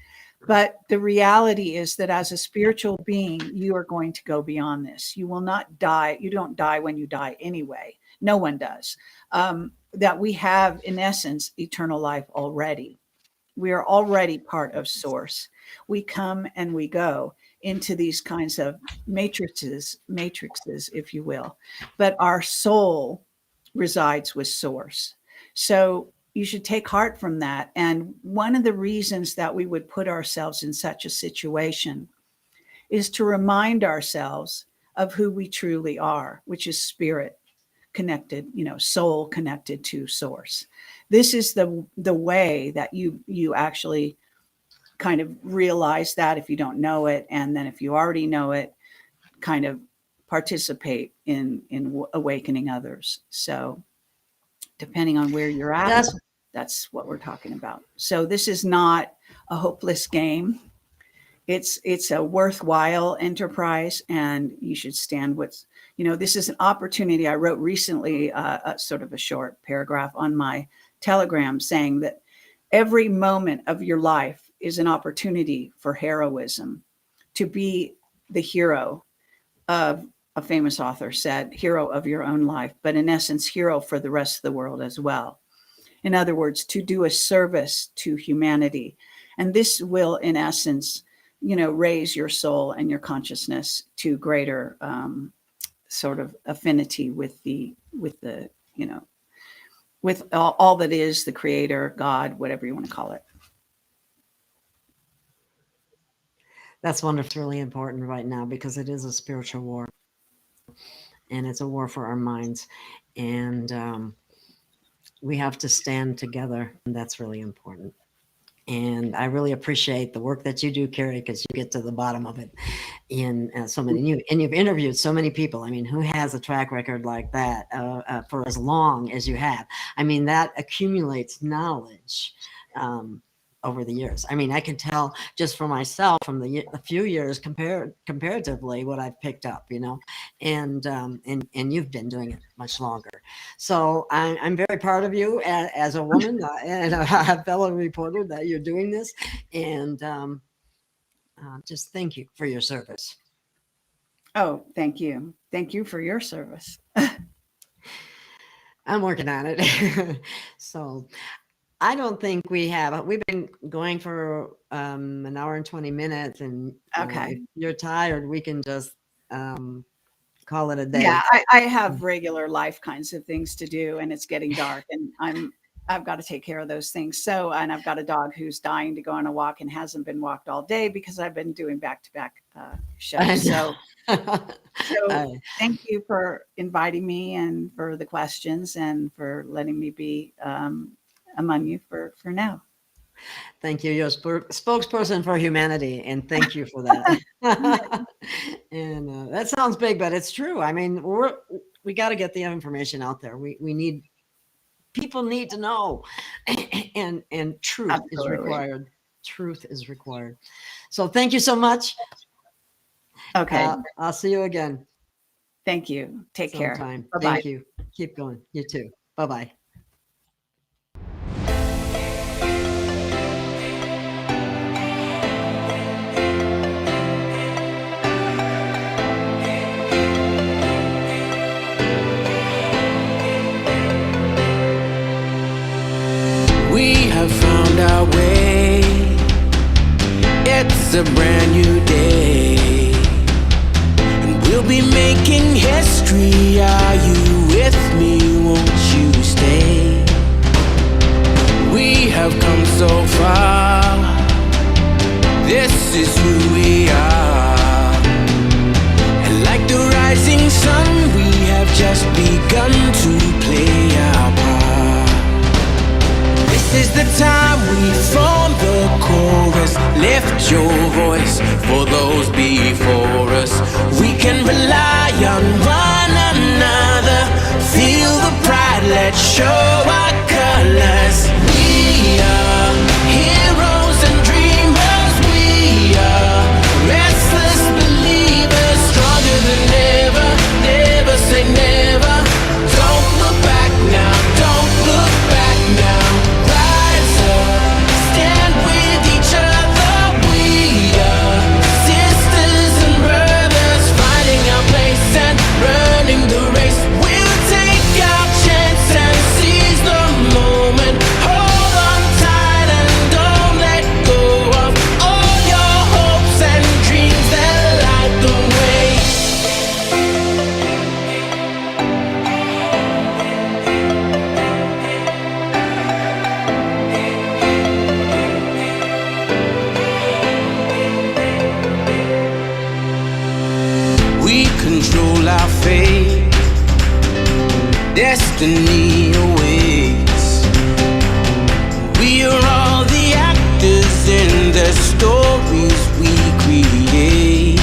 Speaker 3: But the reality is that as a spiritual being, you are going to go beyond this. You will not die. You don't die when you die anyway. No one does. That we have, in essence, eternal life already. We are already part of Source. We come and we go into these kinds of matrices, if you will. But our soul resides with Source. So you should take heart from that. And one of the reasons that we would put ourselves in such a situation is to remind ourselves of who we truly are, which is spirit connected, soul connected to Source. This is the way that you actually kind of realize that if you don't know it. And then if you already know it, kind of participate in awakening others. So depending on where you're at, that's what we're talking about. So this is not a hopeless game. It's a worthwhile enterprise, and you should stand with, this is an opportunity. I wrote recently a sort of a short paragraph on my Telegram saying that every moment of your life is an opportunity for heroism, to be the hero of, a famous author said, hero of your own life, but in essence, hero for the rest of the world as well. In other words, to do a service to humanity. And this will, in essence, raise your soul and your consciousness to greater sort of affinity with with all that is the creator, God, whatever you want to call it.
Speaker 4: That's wonderful. It's really important right now because it is a spiritual war, and it's a war for our minds. And we have to stand together. And that's really important. And I really appreciate the work that you do, Kerry, because you get to the bottom of it in so many. And you've interviewed so many people. I mean, who has a track record like that for as long as you have? I mean, that accumulates knowledge over the years. I mean, I can tell just for myself from a few years comparatively what I've picked up, and you've been doing it much longer. So I'm very proud of you as a woman and a fellow reporter that you're doing this, and just thank you for your service.
Speaker 3: Oh, thank you. Thank you for your service.
Speaker 4: I'm working on it. So I don't think we have. We've been going for an hour and 20 minutes, and
Speaker 3: Okay.
Speaker 4: if you're tired, we can just call it a day.
Speaker 3: Yeah, I have regular life kinds of things to do, and it's getting dark, and I've got to take care of those things. So, and I've got a dog who's dying to go on a walk and hasn't been walked all day because I've been doing back-to-back shows. So, thank you for inviting me and for the questions and for letting me be among you for now.
Speaker 4: Thank you. You're a spokesperson for humanity, and thank you for that. And that sounds big, but it's true. I mean, we got to get the information out there. We need, people need to know, and truth is required. Truth is required. So thank you so much.
Speaker 3: Okay.
Speaker 4: I'll see you again.
Speaker 3: Thank you. Take care.
Speaker 4: Bye-bye. Thank you. Keep going. You too. Bye-bye.
Speaker 1: We have found our way. It's a brand new day, and we'll be making history. Are you with me? Won't you stay? We have come so far. This is who we are. And like the rising sun, we have just begun to play our part. This is the time we form the chorus. Lift your voice for those before us. We can rely on one another. Feel the pride, let's show our colors. We are heroes and dreamers. We are restless believers, stronger than ever. Never say never. Don't look back now. Don't look back now. Rise up, stand with each other. We are sisters and brothers, finding our place and running the race. We'll take our chance and seize the moment. Hold on tight and don't let go of all your hopes and dreams that light the way. We control our fate. Destiny awaits. We are all the actors in the stories we create.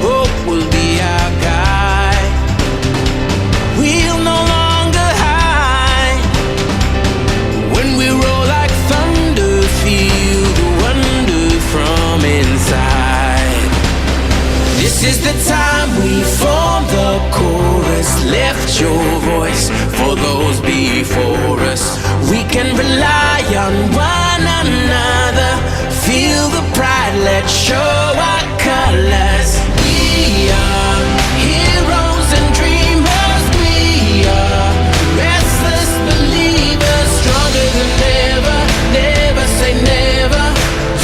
Speaker 1: Hope will be our guide. We'll no longer hide. When we roll like thunder, feel the wonder from inside. This is the time we form the chorus. Lift your voice for those before us. We can rely on one another. Feel the pride, let's show our colors. We are heroes and dreamers. We are restless believers, stronger than ever. Never say never.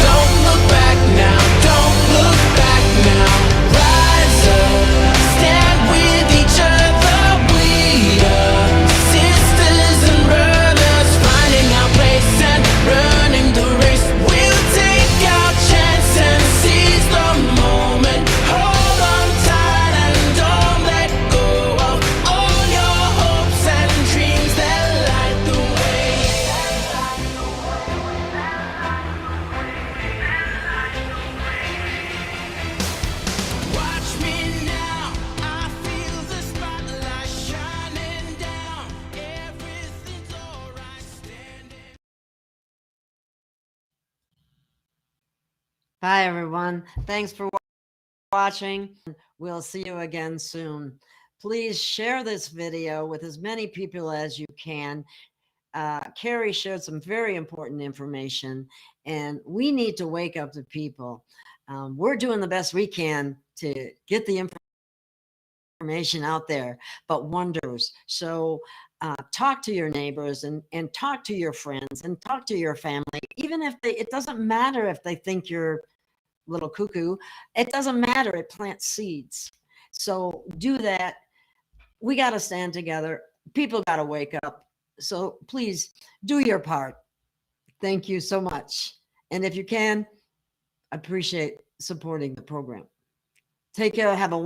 Speaker 1: Don't look back now. Don't look back now. Rise up, stand with each other. We are sisters and brothers, finding our place and running the race. We'll take our chance and seize the moment. Hold on tight and don't let go of all your hopes and dreams that light the way. Watch me now, I feel the spotlight shining down. Everything's alright, standing.
Speaker 4: Hi, everyone. Thanks for watching. We'll see you again soon. Please share this video with as many people as you can. Kerry shared some very important information, and we need to wake up the people. We're doing the best we can to get the information out there, but wonders. So talk to your neighbors and talk to your friends and talk to your family, even if it doesn't matter if they think you're a little cuckoo. It doesn't matter. It plants seeds. So do that. We got to stand together. People got to wake up. So please do your part. Thank you so much. And if you can, appreciate supporting the program. Take care. Have a